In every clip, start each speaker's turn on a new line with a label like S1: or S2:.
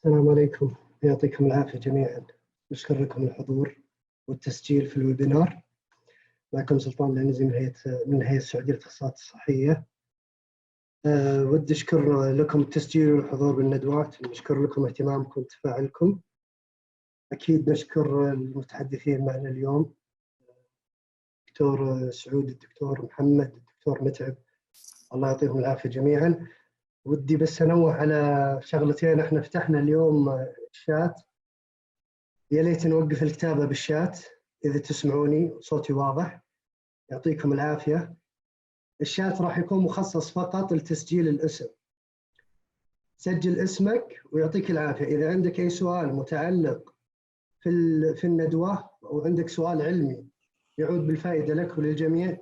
S1: السلام عليكم، يعطيكم العافية جميعا. نشكر لكم الحضور والتسجيل في الويبينار. معكم سلطان العنزي من الهيئة السعودية للتخصصات الصحية. ودي أشكر لكم التسجيل والحضور بالندوات، نشكر لكم اهتمامكم وتفاعلكم. أكيد نشكر المتحدثين معنا اليوم، الدكتور سعود، الدكتور محمد، الدكتور متعب، الله يعطيهم العافية جميعا. ودي بس أنوه على شغلتين. احنا فتحنا اليوم الشات، يا ليت نوقف الكتابة بالشات إذا تسمعوني صوتي واضح، يعطيكم العافية. الشات راح يكون مخصص فقط لتسجيل الاسم، سجل اسمك ويعطيك العافية. إذا عندك أي سؤال متعلق في الندوة أو عندك سؤال علمي يعود بالفائدة لك وللجميع،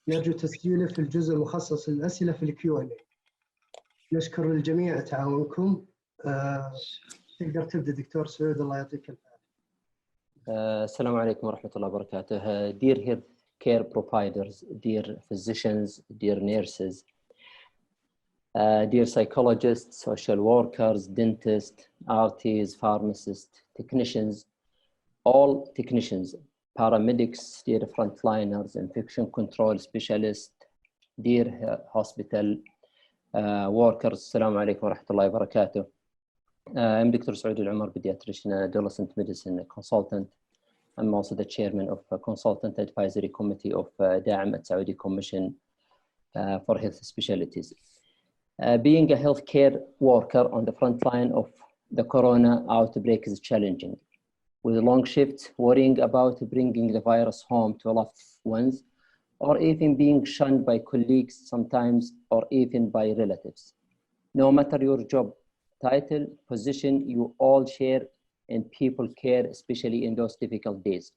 S1: نرجو تسجيله في الجزء المخصص للأسئلة في الQ&A. نشكر الجميع تعاونكم. تقدر تبدأ دكتور سعود، الله يعطيك العافية.
S2: السلام عليكم ورحمة الله وبركاته. Dear healthcare providers, dear physicians, dear nurses, dear psychologists, social workers, dentists, RTs, pharmacists, technicians, all technicians, paramedics, dear frontliners, infection control specialists, dear hospital workers, السلام عليكم ورحمة الله وبركاته. I'm Dr. Saud Al-Umar, pediatrician and adolescent medicine consultant. I'm also the chairman of a consultant advisory committee of DAAM at Saudi Commission for Health Specialties. Being a healthcare worker on the front line of the corona outbreak is challenging. With long shifts, worrying about bringing the virus home to loved ones, or even being shunned by colleagues sometimes, or even by relatives. No matter your job title, position, you all share in people care, especially in those difficult days.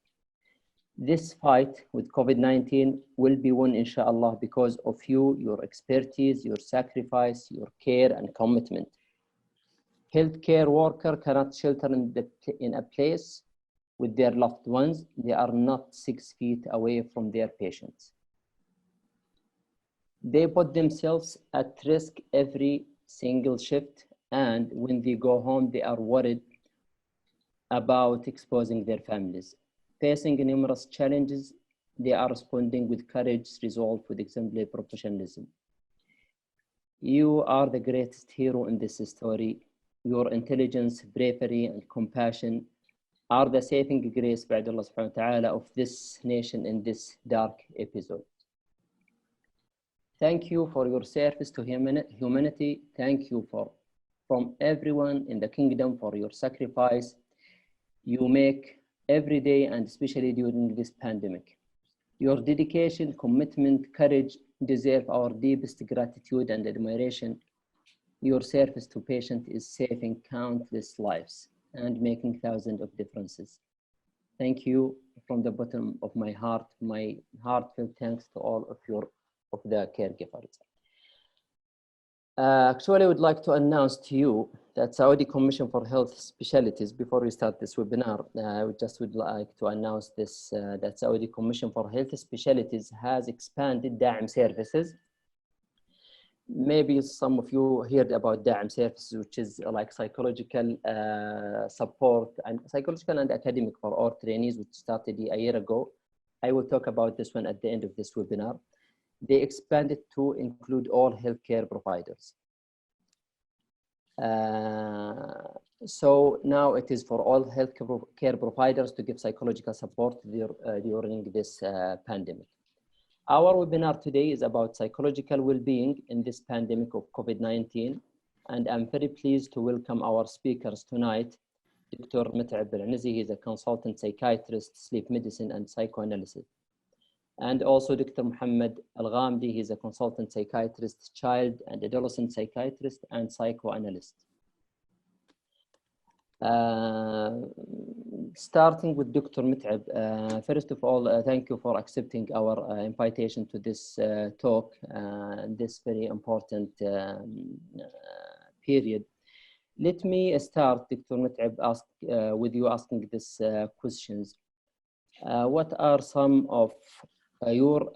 S2: This fight with COVID-19 will be won, inshallah, because of you, your expertise, your sacrifice, your care and commitment. Healthcare worker cannot shelter in a place with their loved ones. They are not 6 feet away from their patients. They put themselves at risk every single shift, and when they go home, they are worried about exposing their families. Facing numerous challenges, they are responding with courage, resolve, with exemplary professionalism. You are the greatest hero in this story. Your intelligence, bravery, and compassion are the saving grace by Allah subhanahu wa ta'ala of this nation in this dark episode. Thank you for your service to humanity. Thank you from everyone in the kingdom for your sacrifice you make every day, and especially during this pandemic. Your dedication, commitment, courage deserve our deepest gratitude and admiration. Your service to patients is saving countless lives and making thousands of differences. Thank you from the bottom of my heart. My heartfelt thanks to all of the caregivers. Actually, I would like to announce to you that Saudi Commission for Health Specialties, before we start this webinar, I would like to announce this, that Saudi Commission for Health Specialties has expanded DAAM services. Maybe some of you heard about DAAM services, which is like psychological support and psychological and academic for our trainees, which started a year ago. I will talk about this one at the end of this webinar. They expanded to include all healthcare providers. So now it is for all healthcare providers to give psychological support during this pandemic. Our webinar today is about psychological well-being in this pandemic of COVID-19, and I'm very pleased to welcome our speakers tonight, Dr. Mut'ab Al-Anizi. He's a consultant psychiatrist, sleep medicine, and psychoanalyst. And also Dr. Muhammad Al-Ghamdi, he's a consultant psychiatrist, child and adolescent psychiatrist, and psychoanalyst. Starting with Dr. Mut'ab, first of all, thank you for accepting our invitation to this talk, this very important period. Let me start, Dr. Mut'ab, with you asking these questions. What are some of your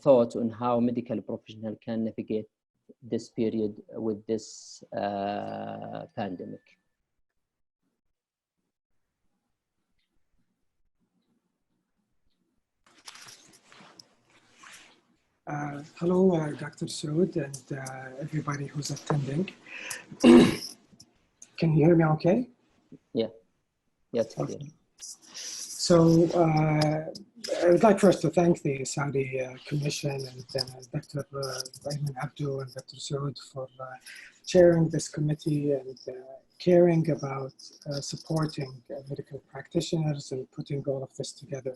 S2: thoughts on how medical professionals can navigate this period with this pandemic?
S3: Hello, Dr. Saud and everybody who's attending. Can you hear me okay?
S2: Yeah, it's clear.
S3: So I would like first to thank the Saudi Commission and Dr. Ayman Abdu and Dr. Saud for chairing this committee and caring about supporting medical practitioners and putting all of this together.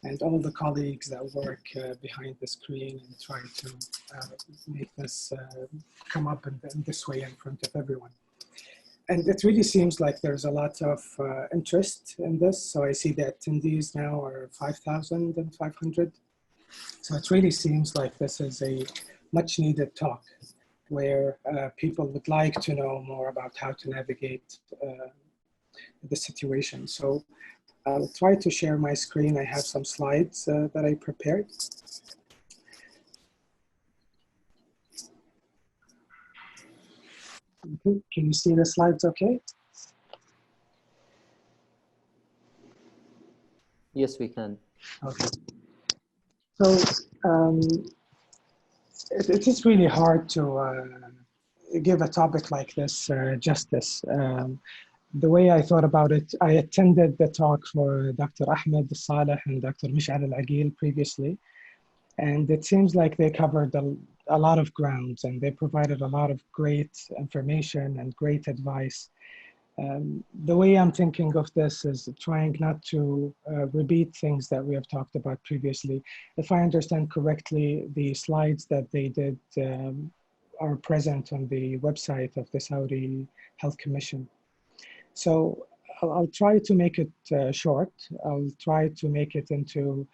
S3: And all the colleagues that work behind the screen and try to make this come up in this way in front of everyone. And it really seems like there's a lot of interest in this. So I see the attendees now are 5,500. So it really seems like this is a much needed talk where people would like to know more about how to navigate the situation. So I'll try to share my screen. I have some slides that I prepared. Okay. Can you see the slides okay?
S2: Yes, we can.
S3: Okay. So it is really hard to give a topic like this justice. The way I thought about it, I attended the talk for Dr. Ahmed Saleh and Dr. Mish'al Al-Aqil previously, and it seems like they covered a lot of grounds and they provided a lot of great information and great advice. The way I'm thinking of this is trying not to repeat things that we have talked about previously. If I understand correctly, the slides that they did are present on the website of the Saudi Health Commission. So I'll try to make it short. I'll try to make it into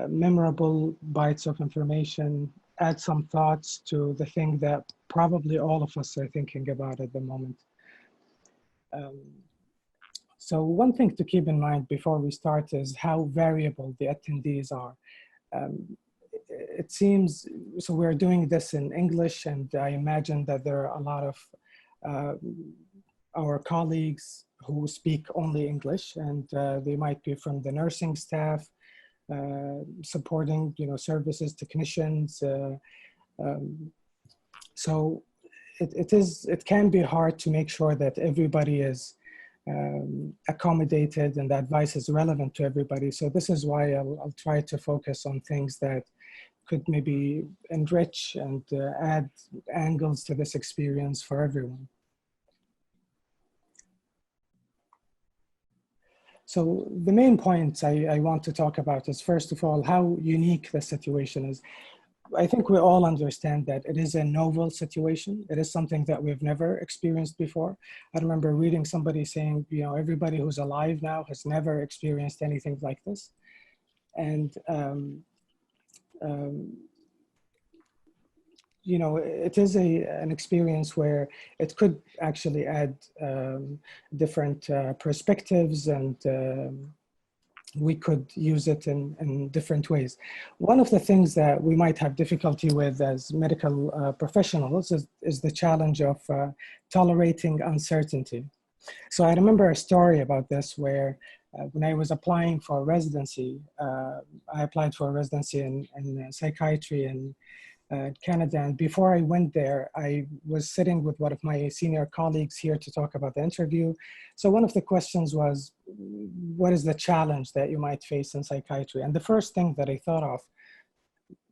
S3: memorable bites of information, add some thoughts to the thing that probably all of us are thinking about at the moment. So one thing to keep in mind before we start is how variable the attendees are. It seems, so we're doing this in English, and I imagine that there are a lot of our colleagues who speak only English, and they might be from the nursing staff, supporting, services, technicians. So it can be hard to make sure that everybody is accommodated and the advice is relevant to everybody. So this is why I'll try to focus on things that could maybe enrich and add angles to this experience for everyone. So the main points I want to talk about is, first of all, how unique the situation is. I think we all understand that it is a novel situation. It is something that we've never experienced before. I remember reading somebody saying, everybody who's alive now has never experienced anything like this. And, it is an experience where it could actually add different perspectives, and we could use it in different ways. One of the things that we might have difficulty with as medical professionals is the challenge of tolerating uncertainty. So I remember a story about this where when I was applying for residency, I applied for a residency in psychiatry in Canada. And before I went there, I was sitting with one of my senior colleagues here to talk about the interview. So one of the questions was, what is the challenge that you might face in psychiatry? And the first thing that I thought of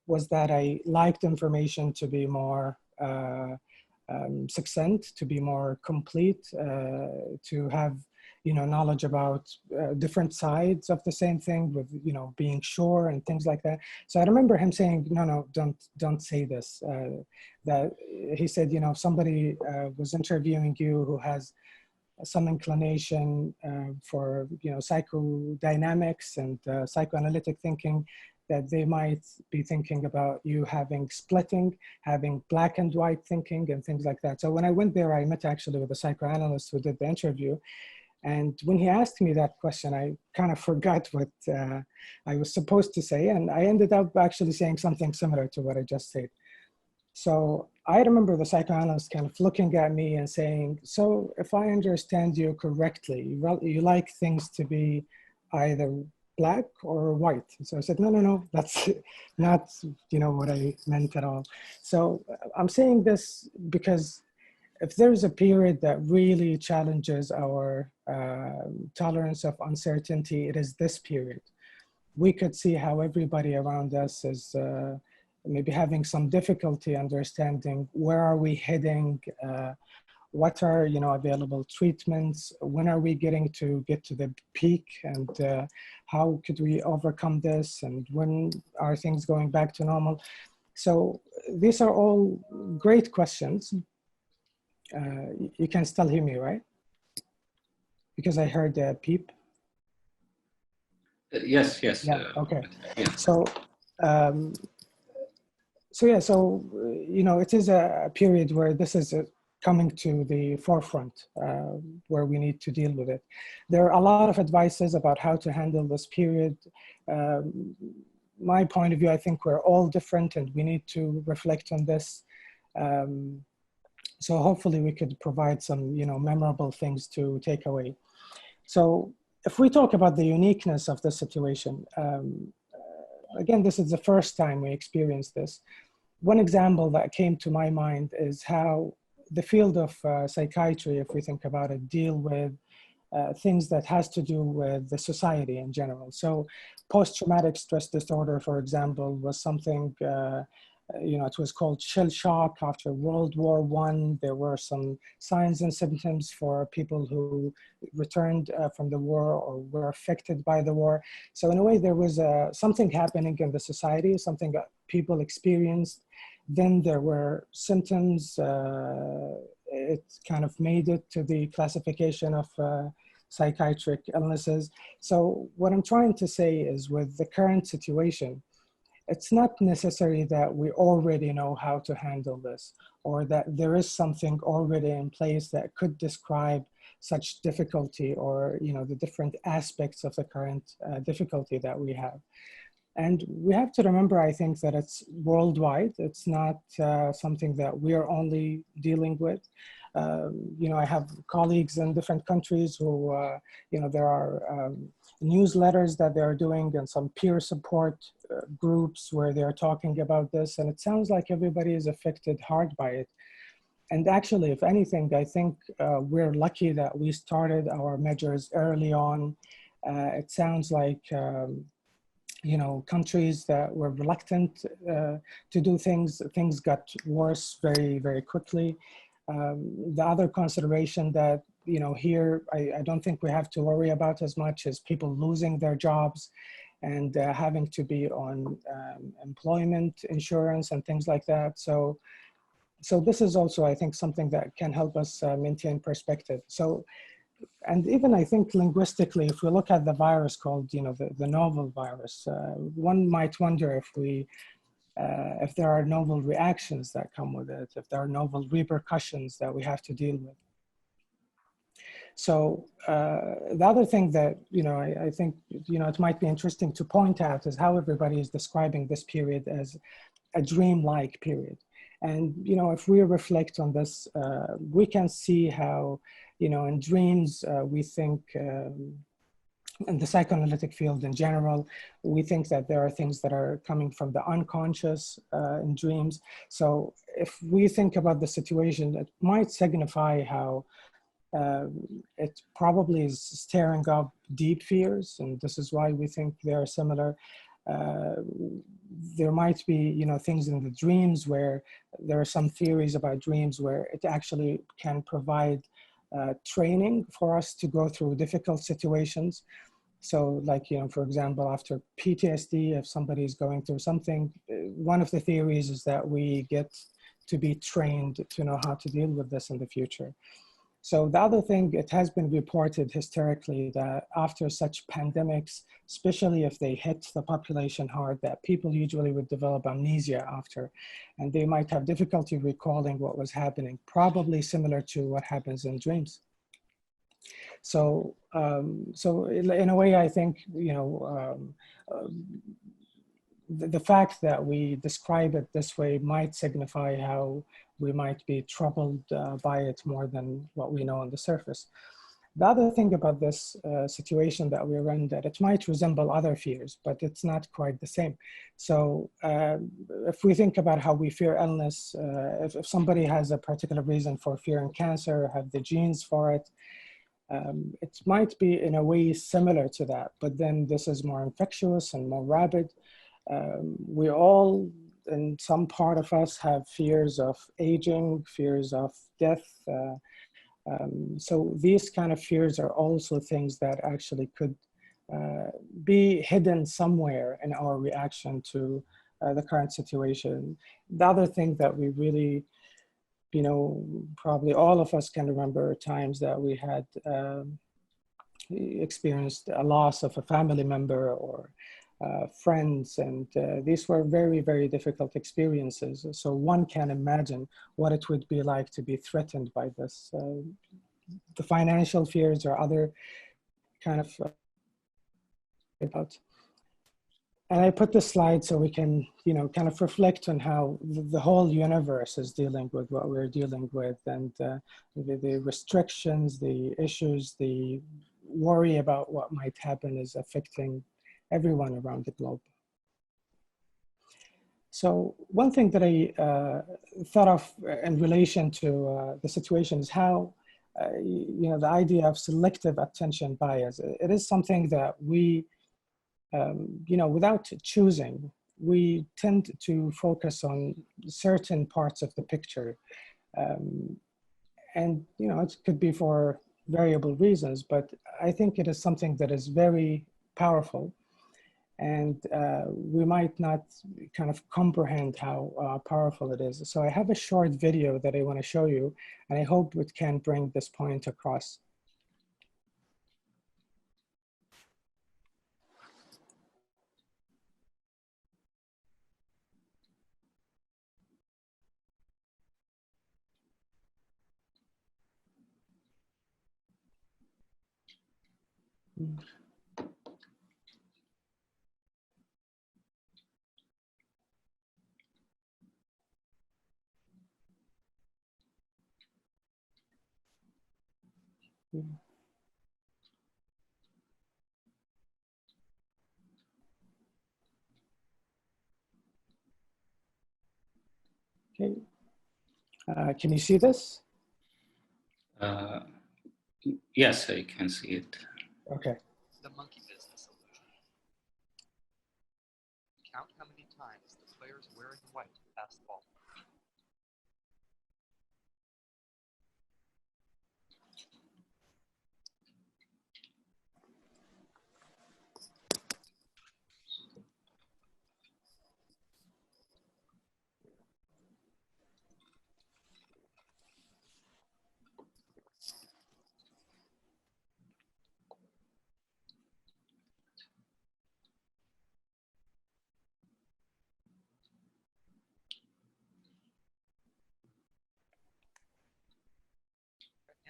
S3: was that I liked information to be more succinct, to be more complete, to have knowledge about different sides of the same thing, with being sure and things like that. So I remember him saying, no, don't say this. That he said, if somebody was interviewing you who has some inclination for psychodynamics and psychoanalytic thinking, that they might be thinking about you having splitting, having black and white thinking and things like that. So when I went there, I met actually with a psychoanalyst who did the interview. And when he asked me that question, I kind of forgot what I was supposed to say. And I ended up actually saying something similar to what I just said. So I remember the psychoanalyst kind of looking at me and saying, so if I understand you correctly, you like things to be either black or white? So I said, no, that's not, what I meant at all. So I'm saying this because if there's a period that really challenges our tolerance of uncertainty, it is this period. We could see how everybody around us is maybe having some difficulty understanding where are we heading, what are available treatments, when are we get to the peak, and how could we overcome this, and when are things going back to normal? So these are all great questions. You can still hear me, right? Because I heard a peep.
S4: Yes.
S3: Yeah. Okay.
S4: Yeah.
S3: So it is a period where this is coming to the forefront, where we need to deal with it. There are a lot of advices about how to handle this period. My point of view, I think we're all different, and we need to reflect on this. So hopefully we could provide some, memorable things to take away. So if we talk about the uniqueness of the situation, again, this is the first time we experienced this. One example that came to my mind is how the field of psychiatry, if we think about it, deal with things that has to do with the society in general. So post-traumatic stress disorder, for example, was something, it was called shell shock after World War I. There were some signs and symptoms for people who returned from the war or were affected by the war. So in a way, there was something happening in the society, something that people experienced. Then there were symptoms. It kind of made it to the classification of psychiatric illnesses. So what I'm trying to say is, with the current situation, it's not necessary that we already know how to handle this, or that there is something already in place that could describe such difficulty, or the different aspects of the current difficulty that we have. And we have to remember, I think, that it's worldwide. It's not something that we're only dealing with. I have colleagues in different countries who, there are newsletters that they're doing, and some peer support groups where they're talking about this. And it sounds like everybody is affected hard by it. And actually, if anything, I think we're lucky that we started our measures early on. It sounds like countries that were reluctant to do things got worse very, very quickly. The other consideration that, here, I don't think we have to worry about as much is people losing their jobs and having to be on employment insurance and things like that. So this is also, I think, something that can help us maintain perspective. So, and even I think linguistically, if we look at the virus called, the novel virus, one might wonder if there are novel reactions that come with it, if there are novel repercussions that we have to deal with. So the other thing that, I think, it might be interesting to point out is how everybody is describing this period as a dream-like period. And, if we reflect on this, we can see how, in dreams, we think, in the psychoanalytic field in general, we think that there are things that are coming from the unconscious in dreams. So if we think about the situation, it might signify how it probably is stirring up deep fears, and this is why we think they are similar. There might be, things in the dreams where there are some theories about dreams where it actually can provide training for us to go through difficult situations. So like, for example, after PTSD, if somebody is going through something, one of the theories is that we get to be trained to know how to deal with this in the future. So the other thing, it has been reported historically that after such pandemics, especially if they hit the population hard, that people usually would develop amnesia after, and they might have difficulty recalling what was happening, probably similar to what happens in dreams. So, so in a way, I think, the fact that we describe it this way might signify how we might be troubled by it more than what we know on the surface. The other thing about this situation that we're in, that it might resemble other fears, but it's not quite the same. So if we think about how we fear illness, if somebody has a particular reason for fearing cancer, have the genes for it, it might be in a way similar to that, but then this is more infectious and more rabid. We all, in some part of us, have fears of aging, fears of death. So these kind of fears are also things that actually could be hidden somewhere in our reaction to the current situation. The other thing that we really, you know, probably all of us can remember times that we had experienced a loss of a family member or friends, and these were very, very difficult experiences. So one can imagine what it would be like to be threatened by this. The financial fears or other kind of about. And I put this slide so we can, you know, kind of reflect on how the whole universe is dealing with what we're dealing with, and the restrictions, the issues, the worry about what might happen is affecting everyone around the globe. So one thing that I thought of in relation to the situation is how, you know, the idea of selective attention bias. It is something that we, you know, without choosing, we tend to focus on certain parts of the picture. And, you know, it could be for variable reasons, but I think it is something that is very powerful. And we might not kind of comprehend how powerful it is. So I have a short video that I want to show you, and I hope it can bring this point across. Okay. Can you see this?
S4: Yes, I can see it.
S3: Okay.
S5: The monkey business illusion. Count how many times the players wearing white pass the ball.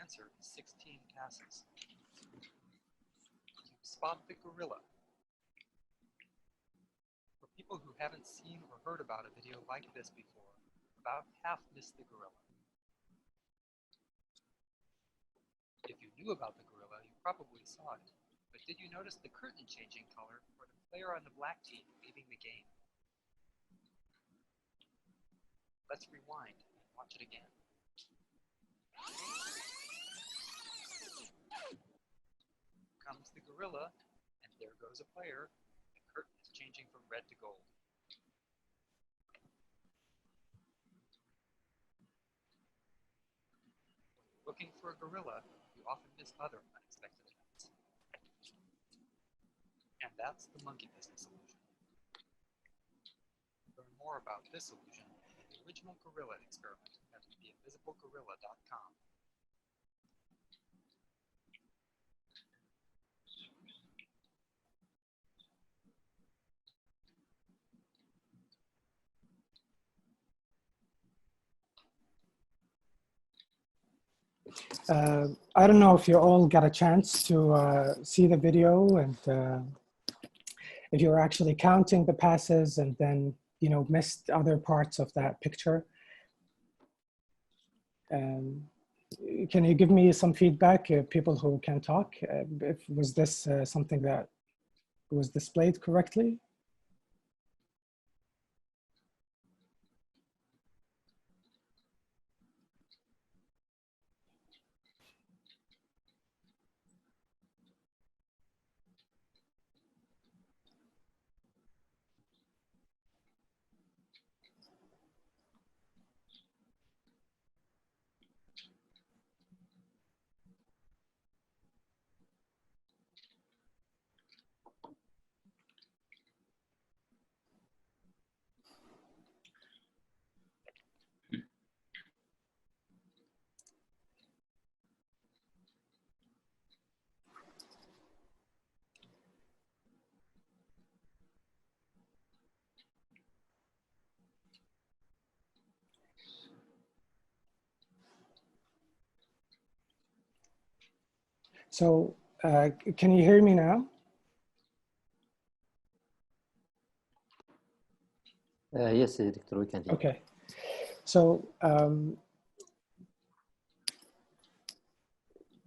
S5: The answer is 16 passes. Spot the gorilla. For people who haven't seen or heard about a video like this before, about half miss the gorilla. If you knew about the gorilla, you probably saw it. But did you notice the curtain changing color for the player on the black team leaving the game? Let's rewind and watch it again. Comes the gorilla, and there goes a player. The curtain is changing from red to gold. When you're looking for a gorilla, you often miss other unexpected events. And that's the monkey business illusion. Learn more about this illusion in the original gorilla experiment at theinvisiblegorilla.com.
S3: I don't know if you all got a chance to see the video, and if you're actually counting the passes and then, you know, missed other parts of that picture. can you give me some feedback, people who can talk? Was this something that was displayed correctly? So can you hear me now?
S2: Yes, Dr. we can hear.
S3: Okay. So,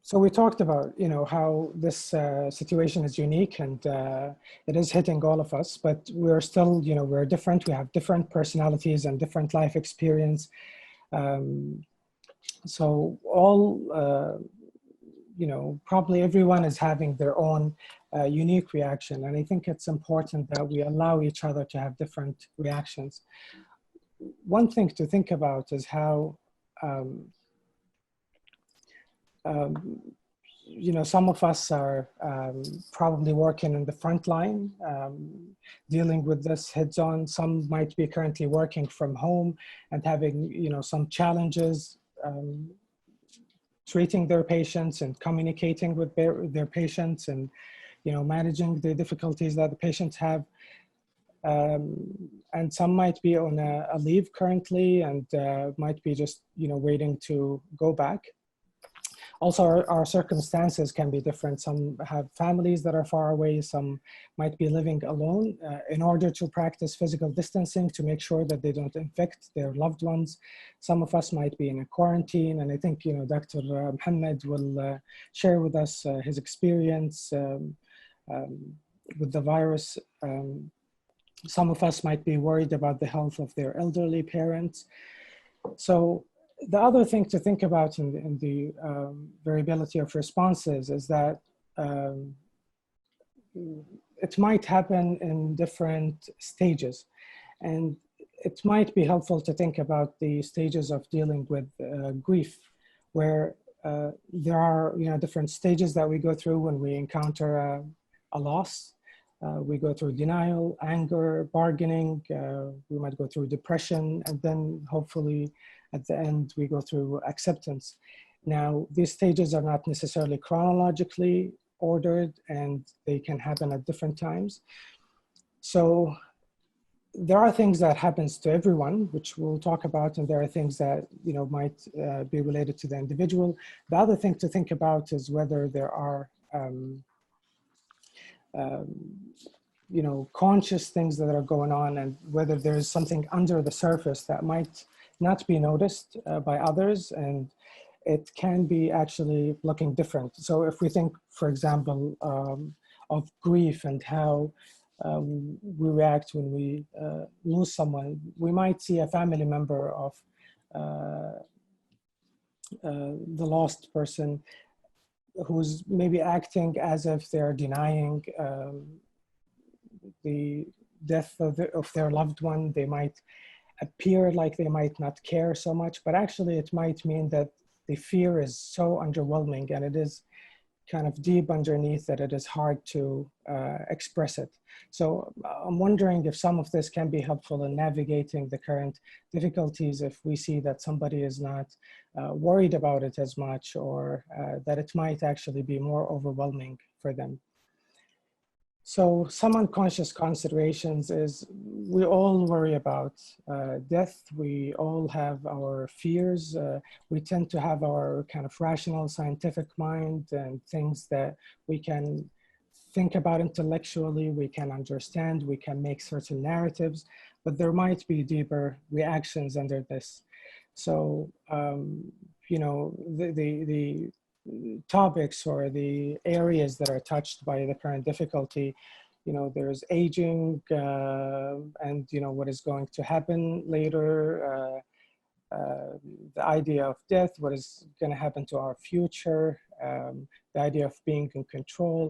S3: so we talked about, how this situation is unique and it is hitting all of us, but we're still, we're different. We have different personalities and different life experience. So all, probably everyone is having their own unique reaction. And I think it's important that we allow each other to have different reactions. One thing to think about is how, some of us are probably working in the front line, dealing with this heads on. Some might be currently working from home and having, some challenges treating their patients and communicating with their patients and, managing the difficulties that the patients have. And some might be on a leave currently and might be just, waiting to go back. Also, our circumstances can be different. Some have families that are far away. Some might be living alone. In order to practice physical distancing to make sure that they don't infect their loved ones. Some of us might be in a quarantine. And I think, Dr. Mohammed will share with us his experience with the virus. Some of us might be worried about the health of their elderly parents. So the other thing to think about in the variability of responses is that it might happen in different stages. And it might be helpful to think about the stages of dealing with grief, where there are different stages that we go through when we encounter a loss. We go through denial, anger, bargaining, we might go through depression, and then hopefully at the end we go through acceptance. Now, these stages are not necessarily chronologically ordered and they can happen at different times. So there are things that happens to everyone, which we'll talk about, and there are things that might be related to the individual. The other thing to think about is whether there are conscious things that are going on and whether there's something under the surface that might not be noticed by others, and it can be actually looking different. So if we think, for example, of grief and how we react when we lose someone, we might see a family member of the lost person who's maybe acting as if they're denying the death of their loved one. They might appear like they might not care so much, but actually it might mean that the fear is so underwhelming and it is kind of deep underneath that it is hard to express it. So I'm wondering if some of this can be helpful in navigating the current difficulties if we see that somebody is not worried about it as much, or that it might actually be more overwhelming for them. So some unconscious considerations is we all worry about death. We all have our fears. We tend to have our kind of rational scientific mind and things that we can think about intellectually, we can understand, we can make certain narratives, but there might be deeper reactions under this. So, you know, the topics or the areas that are touched by the current difficulty. You know, there's aging and, you know, what is going to happen later, the idea of death, what is going to happen to our future, the idea of being in control,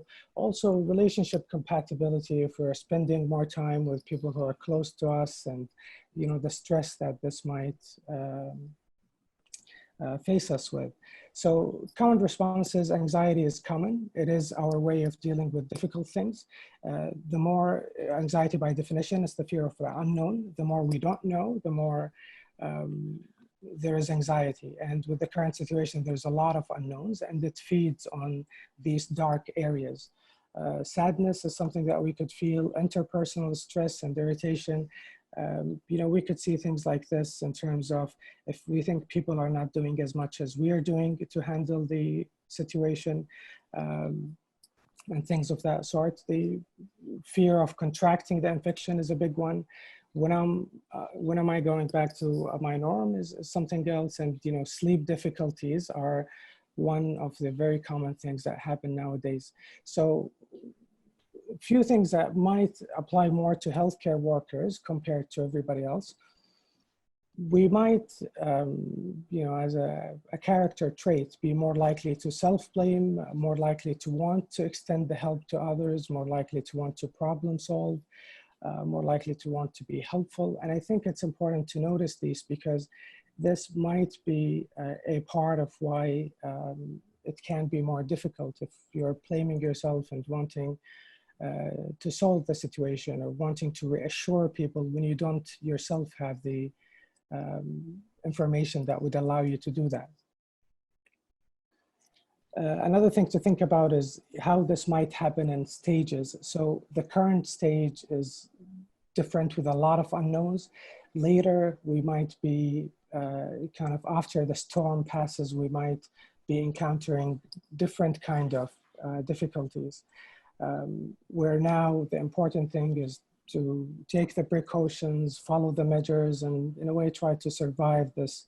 S3: also relationship compatibility if we're spending more time with people who are close to us, and, you know, the stress that this might face us with. So common responses, anxiety is common. It is our way of dealing with difficult things. The more anxiety by definition is the fear of the unknown. The more we don't know, the more there is anxiety. And with the current situation, there's a lot of unknowns, and it feeds on these dark areas. Sadness is something that we could feel, interpersonal stress and irritation. You know, we could see things like this in terms of if we think people are not doing as much as we are doing to handle the situation, and things of that sort. The fear of contracting the infection is a big one. When am I going back to my norm is something else. And, you know, sleep difficulties are one of the very common things that happen nowadays. So a few things that might apply more to healthcare workers compared to everybody else. We might, you know, as a character trait, be more likely to self-blame, more likely to want to extend the help to others, more likely to want to problem solve, more likely to want to be helpful. And I think it's important to notice these because this might be a part of why it can be more difficult if you're blaming yourself and wanting to solve the situation or wanting to reassure people when you don't yourself have the information that would allow you to do that. Another thing to think about is how this might happen in stages. So the current stage is different with a lot of unknowns. Later, we might be kind of after the storm passes, we might be encountering different kind of difficulties. Where now the important thing is to take the precautions, follow the measures, and in a way try to survive this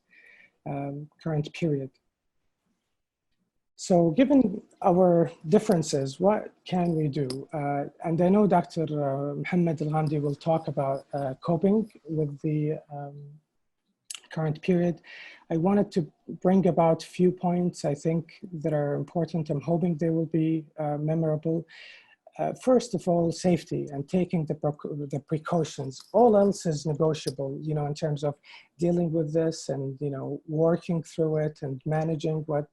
S3: current period. So given our differences, what can we do? And I know Dr. Mohammed Al-Ghamdi will talk about coping with the current period. I wanted to bring about a few points I think that are important. I'm hoping they will be memorable. First of all, safety and taking the precautions. All else is negotiable, you know, in terms of dealing with this and, you know, working through it and managing what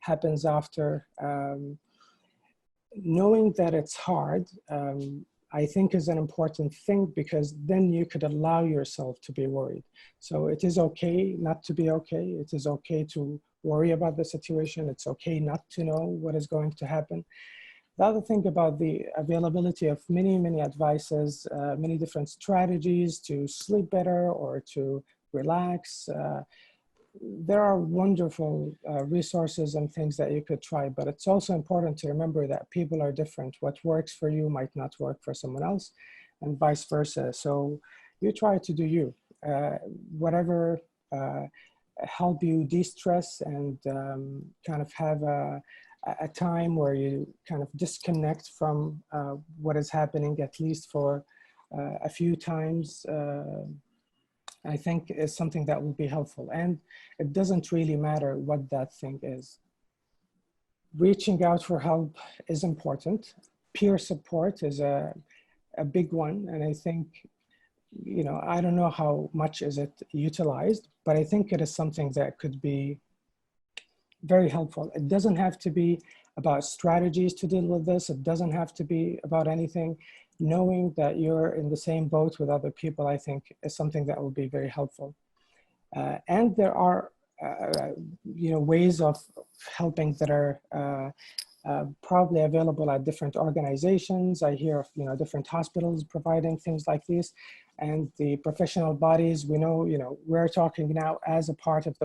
S3: happens after. Knowing that it's hard, I think is an important thing because then you could allow yourself to be worried. So it is okay not to be okay. It is okay to worry about the situation. It's okay not to know what is going to happen. The other thing about the availability of many advices, many different strategies to sleep better or to relax. There are wonderful resources and things that you could try, but it's also important to remember that people are different. What works for you might not work for someone else and vice versa. So you try to do you, whatever help you de-stress and kind of have a time where you kind of disconnect from what is happening, at least for a few times, I think is something that will be helpful. And it doesn't really matter what that thing is. Reaching out for help is important. Peer support is a big one. And I think, you know, I don't know how much is it utilized, but I think it is something that could be very helpful. It doesn't have to be about strategies to deal with this. It doesn't have to be about anything. Knowing that you're in the same boat with other people, I think is something that will be very helpful. And there are, you know, ways of helping that are probably available at different organizations. I hear of, you know, different hospitals providing things like this, and the professional bodies. We know, you know, we're talking now as a part of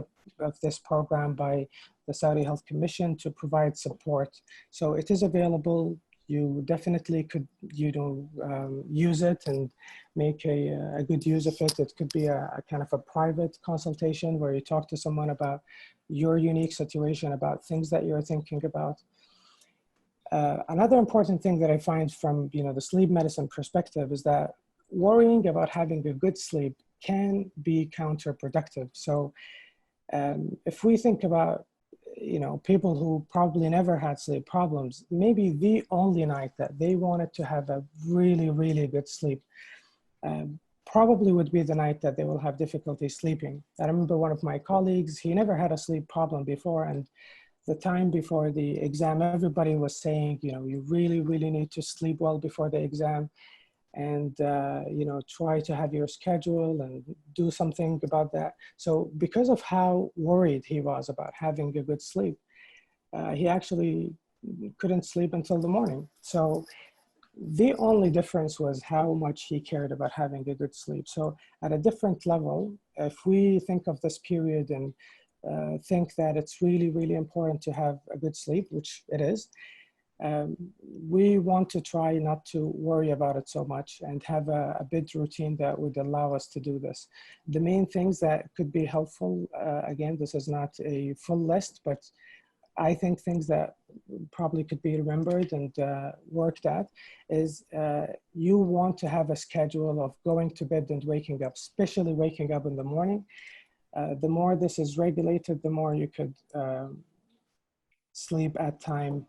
S3: this program by the Saudi Health Commission to provide support. So it is available. you definitely could, use it and make a good use of it. It could be a kind of a private consultation where you talk to someone about your unique situation, about things that you're thinking about. Another important thing that I find from the sleep medicine perspective is that worrying about having a good sleep can be counterproductive. So if we think about people who probably never had sleep problems, maybe the only night that they wanted to have a really, really good sleep probably would be the night that they will have difficulty sleeping. I remember one of my colleagues, he never had a sleep problem before, and the time before the exam, everybody was saying, you really, really need to sleep well before the exam, and try to have your schedule and do something about that. So because of how worried he was about having a good sleep, he actually couldn't sleep until the morning. So the only difference was how much he cared about having a good sleep. So at a different level, if we think of this period and think that it's really, really important to have a good sleep, which it is, we want to try not to worry about it so much and have a bed routine that would allow us to do this. The main things that could be helpful, again, this is not a full list, but I think things that probably could be remembered and worked at is you want to have a schedule of going to bed and waking up, especially waking up in the morning. The more this is regulated, the more you could sleep at time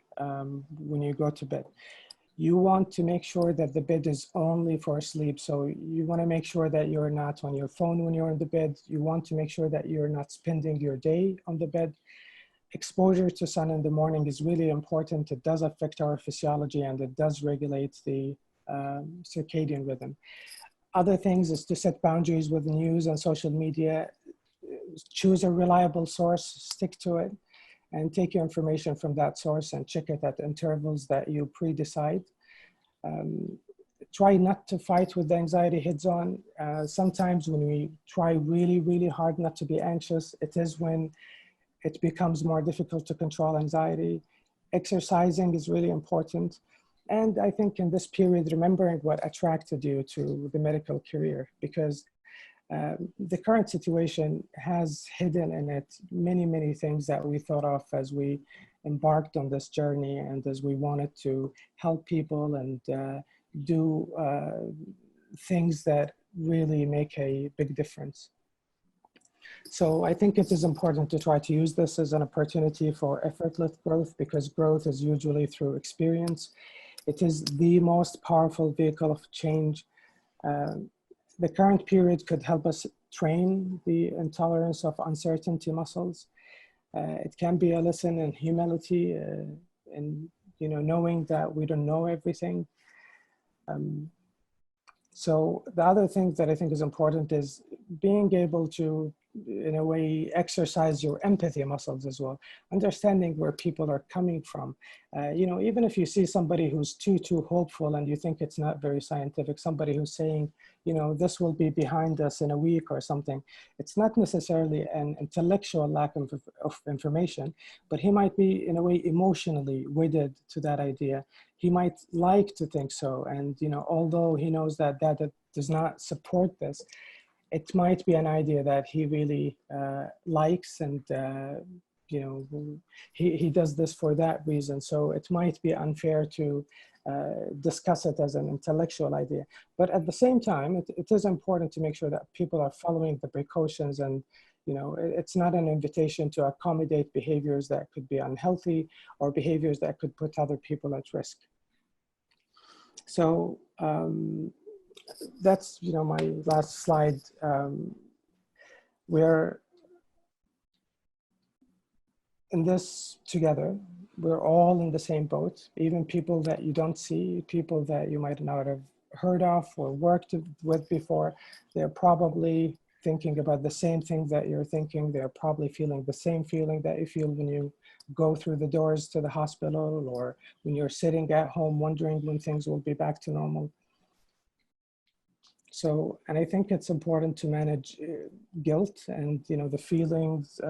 S3: when you go to bed. You want to make sure that the bed is only for sleep. So you want to make sure that you're not on your phone when you're in the bed. You want to make sure that you're not spending your day on the bed. Exposure to sun in the morning is really important. It does affect our physiology and it does regulate the circadian rhythm. Other things is to set boundaries with news and social media. Choose a reliable source, stick to it, and take your information from that source and check it at intervals that you pre-decide. Try not to fight with the anxiety heads on. Sometimes when we try really, really hard not to be anxious, it is when it becomes more difficult to control anxiety. Exercising is really important. And I think in this period, remembering what attracted you to the medical career, because the current situation has hidden in it many, many things that we thought of as we embarked on this journey and as we wanted to help people and do things that really make a big difference. So I think it is important to try to use this as an opportunity for effortless growth, because growth is usually through experience. It is the most powerful vehicle of change. The current period could help us train the intolerance of uncertainty muscles. It can be a lesson in humility and knowing that we don't know everything. So the other thing that I think is important is being able to, in a way, exercise your empathy muscles as well, understanding where people are coming from. Even if you see somebody who's too hopeful and you think it's not very scientific, somebody who's saying, this will be behind us in a week or something, it's not necessarily an intellectual lack of information, but he might be, in a way, emotionally wedded to that idea. He might like to think so. And, although he knows that that does not support this, it might be an idea that he really likes, and he does this for that reason. So it might be unfair to discuss it as an intellectual idea. But at the same time, it is important to make sure that people are following the precautions, and it's not an invitation to accommodate behaviors that could be unhealthy or behaviors that could put other people at risk. So that's my last slide. We're in this together. We're all in the same boat, even people that you don't see, people that you might not have heard of or worked with before. They're probably thinking about the same thing that you're thinking. They're probably feeling the same feeling that you feel when you go through the doors to the hospital, or when you're sitting at home wondering when things will be back to normal. So, and I think it's important to manage guilt and the feelings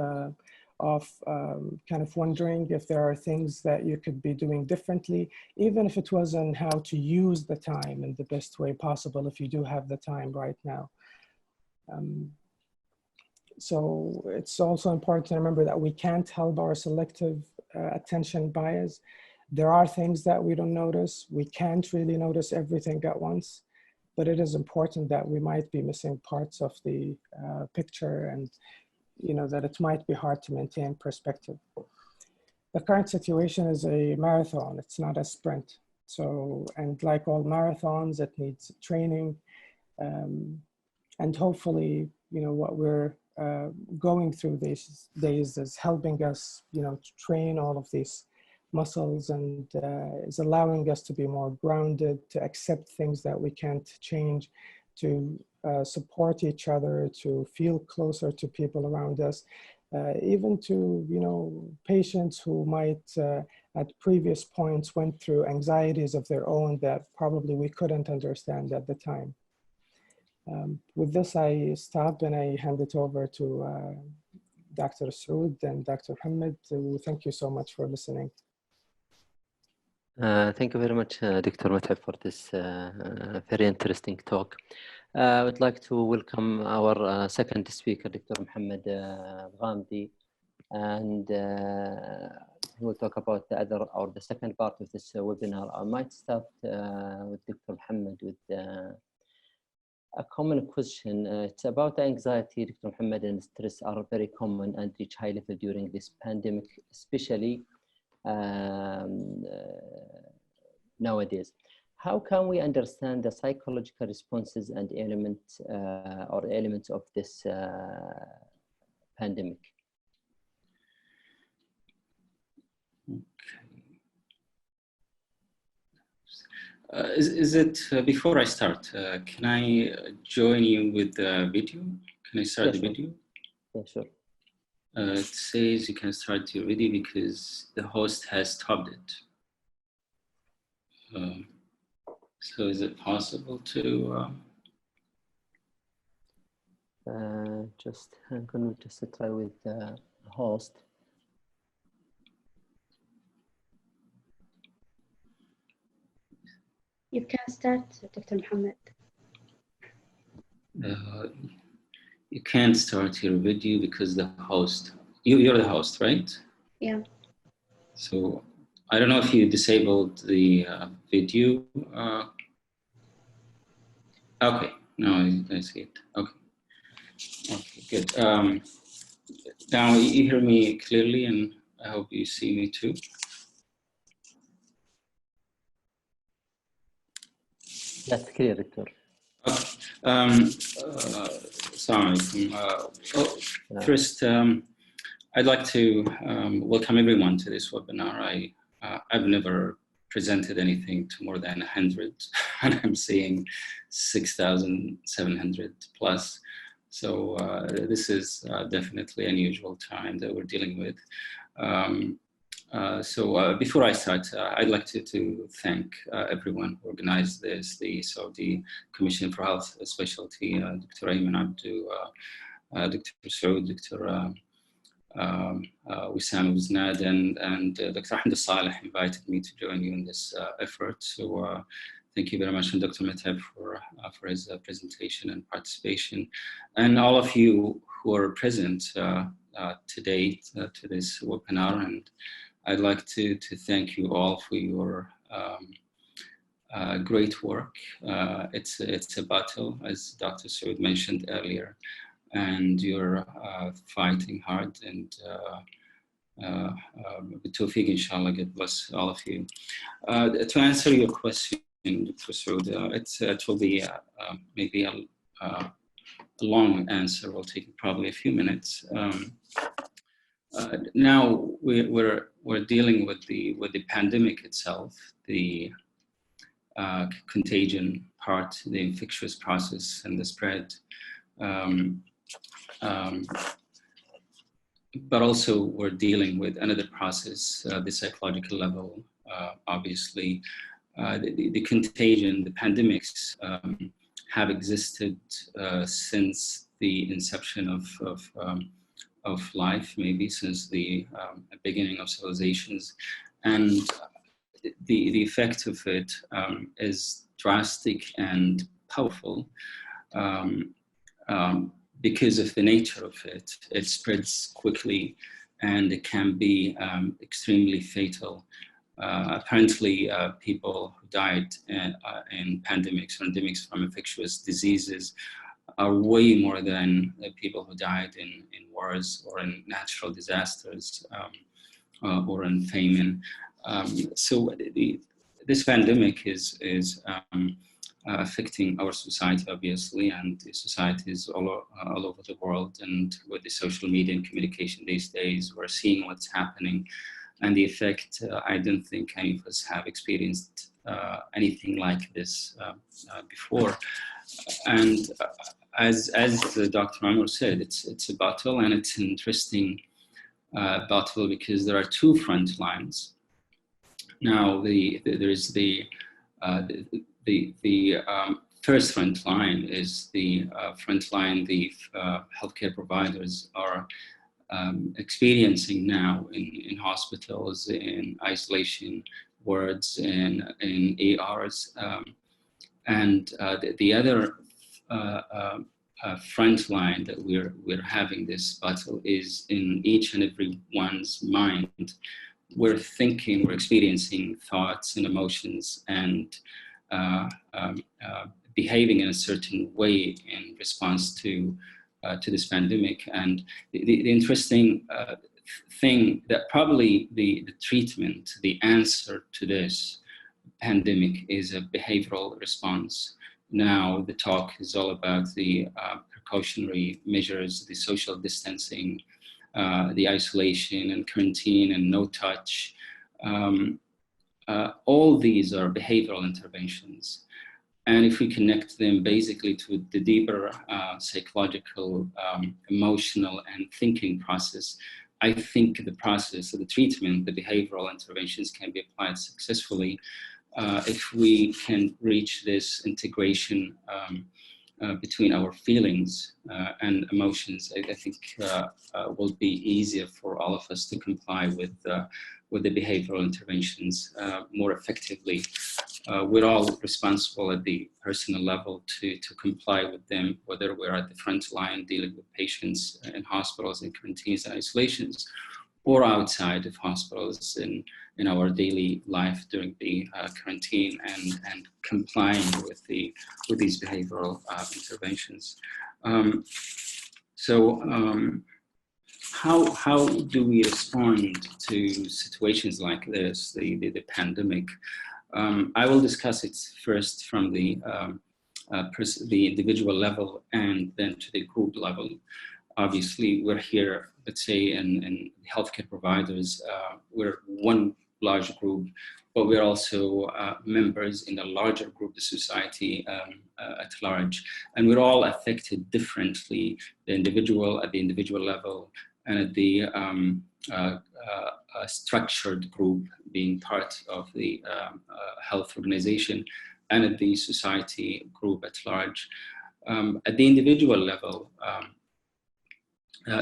S3: of kind of wondering if there are things that you could be doing differently, even if it wasn't how to use the time in the best way possible if you do have the time right now. So it's also important to remember that we can't help our selective attention bias. There are things that we don't notice. We can't really notice everything at once, but it is important that we might be missing parts of the picture, and that it might be hard to maintain perspective. The current situation is a marathon, it's not a sprint. So, and like all marathons, it needs training. And hopefully, what we're going through these days is helping us, to train all of these muscles, and is allowing us to be more grounded, to accept things that we can't change, to support each other, to feel closer to people around us, even to, patients who might at previous points went through anxieties of their own that probably we couldn't understand at the time. With this, I stop and I hand it over to Dr. Saud and Dr. Mohammed. Thank you so much for listening.
S2: Thank you very much, Dr. Mat'ab, for this very interesting talk. I would like to welcome our second speaker, Dr. Mohammed Ghamdi, and he will talk about the second part of this webinar. I might start with Dr. Mohammed with a common question. It's about anxiety. Dr. Mohammed, and stress are very common and reach high level during this pandemic, especially nowadays. How can we understand the psychological responses and elements of this pandemic?
S4: Okay. Is it, before I start, can I join you with the video? Can I start the video?
S2: Yeah, sure.
S4: It says you can start your video because the host has stopped it. So is it possible to?
S2: Just hang on, just try with the host.
S6: You can start, Dr. Mohammed.
S4: You can't start your video because the host, you're the host, right?
S6: Yeah.
S4: So I don't know if you disabled the video. Okay, no, I see it. Okay, good. Now you hear me clearly, and I hope you see me too.
S2: That's clear, Doctor.
S4: Okay. First, I'd like to welcome everyone to this webinar. I've never presented anything to more than 100, and I'm seeing 6,700 plus. So this is definitely an unusual time that we're dealing with. So before I start, I'd like to thank everyone who organized this, the Saudi Commission for Health Specialty, Dr. Ayman Abdu, Dr. Saud, Dr. Wissam Uznad, and Dr. Ahmed Saleh invited me to join you in this effort. So thank you very much, and Dr. Mat'ab for his presentation and participation, and all of you who are present today to this webinar. And I'd like to thank you all for your great work. It's a battle, as Dr. Saud mentioned earlier, and you're fighting hard, and Tawfiq, inshallah, God bless all of you. To answer your question, Dr. Saud, it will be maybe a long answer. Will take probably a few minutes. Now we're dealing with the pandemic itself, the contagion part, the infectious process, and the spread. But also we're dealing with another process, the psychological level. Obviously, the contagion, the pandemics have existed since the inception life, maybe since the beginning of civilizations, and the effect of it is drastic and powerful because of the nature of it. It spreads quickly, and it can be extremely fatal. Apparently, people who died in pandemics or endemics from infectious diseases are way more than the people who died in wars or in natural disasters or in famine. So this pandemic is affecting our society, obviously, and the societies all over the world. And with the social media and communication these days, we're seeing what's happening. And the effect, I don't think any of us have experienced anything like this before. And as Dr. Amr said, it's a battle, and it's an interesting battle because there are two front lines. Now, there is the first front line is the front line the healthcare providers are experiencing now in hospitals, in isolation wards, in ERs, and the other front line that we're having this battle is in each and every one's mind. We're thinking, we're experiencing thoughts and emotions and behaving in a certain way in response to this pandemic. And the interesting thing that probably the treatment, the answer to this pandemic is a behavioral response. Now the talk is all about the precautionary measures, the social distancing, the isolation and quarantine and no touch. All these are behavioral interventions. And if we connect them basically to the deeper psychological, emotional and thinking process, I think the process of the treatment, the behavioral interventions can be applied successfully if we can reach this integration between our feelings and emotions. I think will be easier for all of us to comply with the behavioral interventions more effectively. We're all responsible at the personal level to comply with them, whether we're at the front line dealing with patients in hospitals, in quarantines and isolations, or outside of hospitals in our daily life during the quarantine and complying with these behavioral interventions. How do we respond to situations like this, the pandemic? I will discuss it first from the individual level and then to the group level. Obviously, we're here, let's say, in healthcare providers, we're one large group, but we're also members in a larger group, the society at large. And we're all affected differently, the individual at the individual level and at the structured group being part of the health organization and at the society group at large. At the individual level,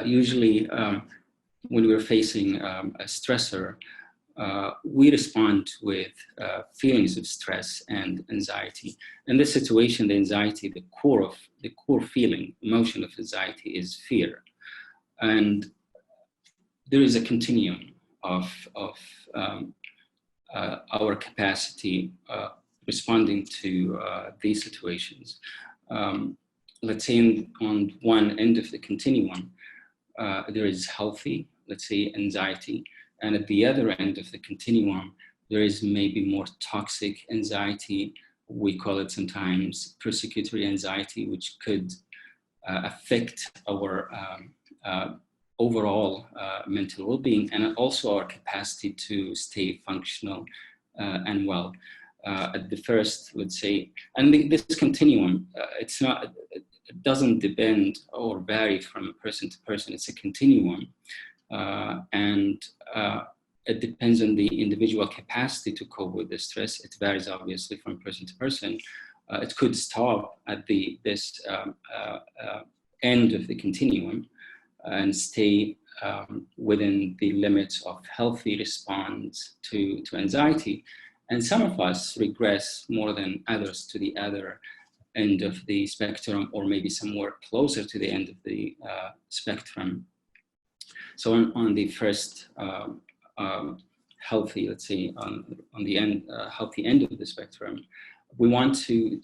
S4: usually when we're facing a stressor, we respond with feelings of stress and anxiety. In this situation, the anxiety, the core feeling, emotion of anxiety is fear. And there is a continuum of our capacity responding to these situations. Let's say on one end of the continuum, there is healthy, let's say, anxiety. And at the other end of the continuum, there is maybe more toxic anxiety. We call it sometimes persecutory anxiety, which could affect our overall mental well-being and also our capacity to stay functional and well. At the first, let's say, and this continuum, it doesn't depend or vary from person to person. It's a continuum. And it depends on the individual capacity to cope with the stress. It varies obviously from person to person. It could stop at this end of the continuum, and stay within the limits of healthy response to anxiety. And some of us regress more than others to the other end of the spectrum, or maybe somewhere closer to the end of the spectrum. So on the first healthy, let's say on the end, healthy end of the spectrum, we want to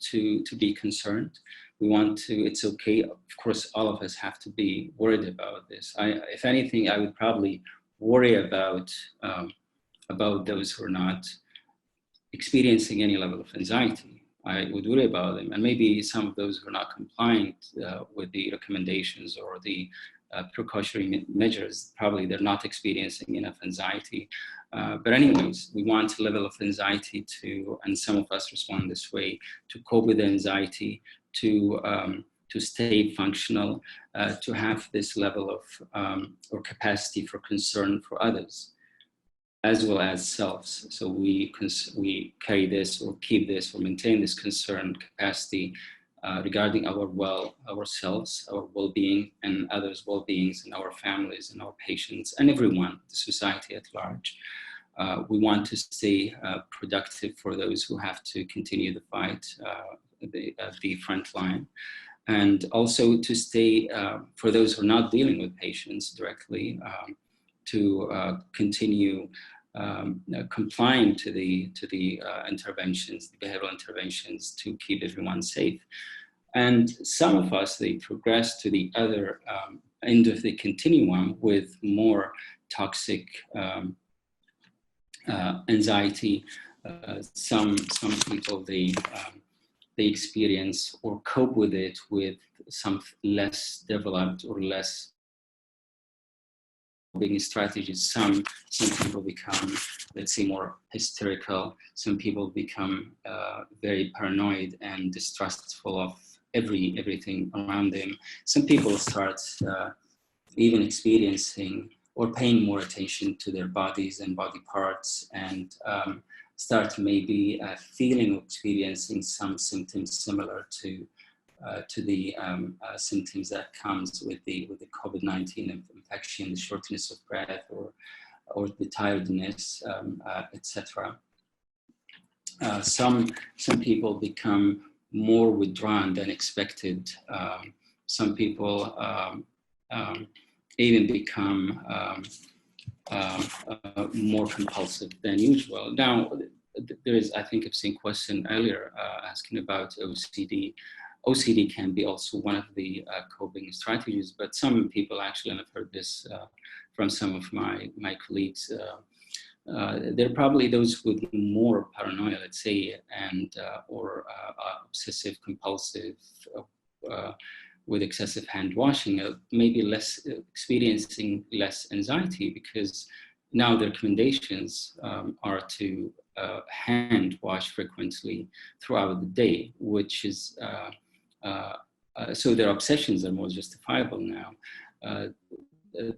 S4: be concerned. We want to, it's okay. Of course, all of us have to be worried about this. If anything, I would probably worry about those who are not experiencing any level of anxiety. I would worry about them, and maybe some of those who are not compliant with the recommendations or the precautionary measures, probably they're not experiencing enough anxiety. But anyways, we want a level of anxiety to, and some of us respond this way, to cope with anxiety, to stay functional, to have this level of or capacity for concern for others, as well as selves. So we carry this or keep this or maintain this concern capacity regarding ourselves, our well-being, and others' well-beings, and our families, and our patients, and everyone, the society at large. We want to stay productive for those who have to continue the fight at the front line, and also to stay for those who are not dealing with patients directly, to continue complying to the interventions, the behavioral interventions, to keep everyone safe. And some of us, they progress to the other end of the continuum with more toxic anxiety. Some people, they experience or cope with it with some less developed or less coping strategies. Some people become, let's say, more hysterical. Some people become very paranoid and distrustful of everything around them. Some people start even experiencing or paying more attention to their bodies and body parts, and start maybe feeling or experiencing some symptoms similar to the symptoms that comes with the COVID-19 infection, the shortness of breath, or the tiredness, etc. Some people become more withdrawn than expected. Some people even become more compulsive than usual. Now, there is, I think I've seen a question earlier asking about OCD. OCD can be also one of the coping strategies, but some people actually, and I've heard this from some of my colleagues, they're probably those with more paranoia, let's say, and or obsessive compulsive, with excessive hand washing, maybe less experiencing less anxiety, because now the recommendations are to hand wash frequently throughout the day, which is so their obsessions are more justifiable now.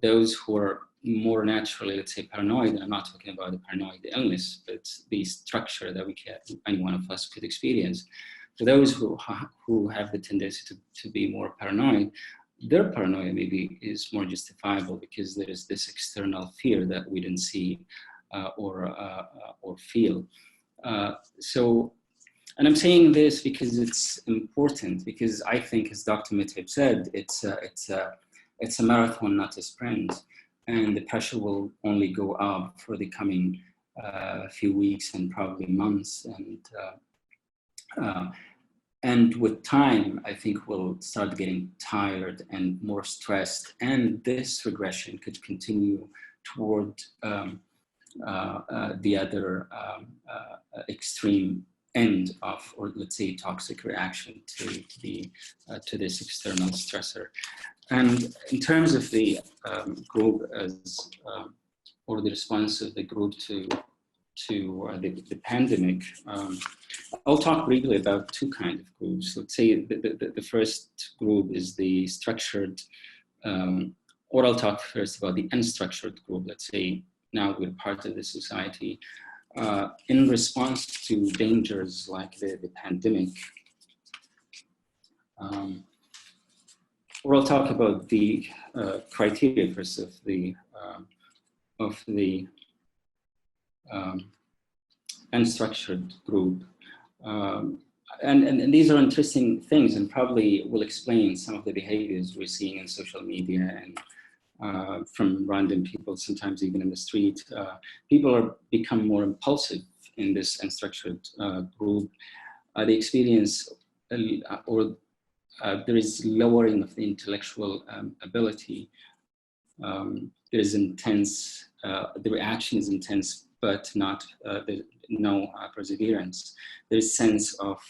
S4: Those who are more naturally, let's say, paranoid, and I'm not talking about the paranoid illness, but the structure that any one of us could experience. For those who have the tendency to be more paranoid, their paranoia maybe is more justifiable because there is this external fear that we didn't see or feel. And I'm saying this because it's important, because I think, as Dr. Mitib said, it's a marathon, not a sprint, and the pressure will only go up for the coming few weeks and probably months, and with time, I think we'll start getting tired and more stressed, and this regression could continue toward the other extreme end of, or let's say, toxic reaction to this external stressor. And in terms of the group as or the response of the group to the pandemic, I'll talk briefly about two kinds of groups. Let's say the first group is the structured, or I'll talk first about the unstructured group. Let's say now we're part of the society. In response to dangers like the pandemic, we'll talk about the criteria first of the unstructured group. And these are interesting things, and probably will explain some of the behaviors we're seeing in social media and from random people, sometimes even in the street. People are become more impulsive in this unstructured group. They experience there is lowering of the intellectual ability. There is intense, the reaction is intense, but not no perseverance. There's sense of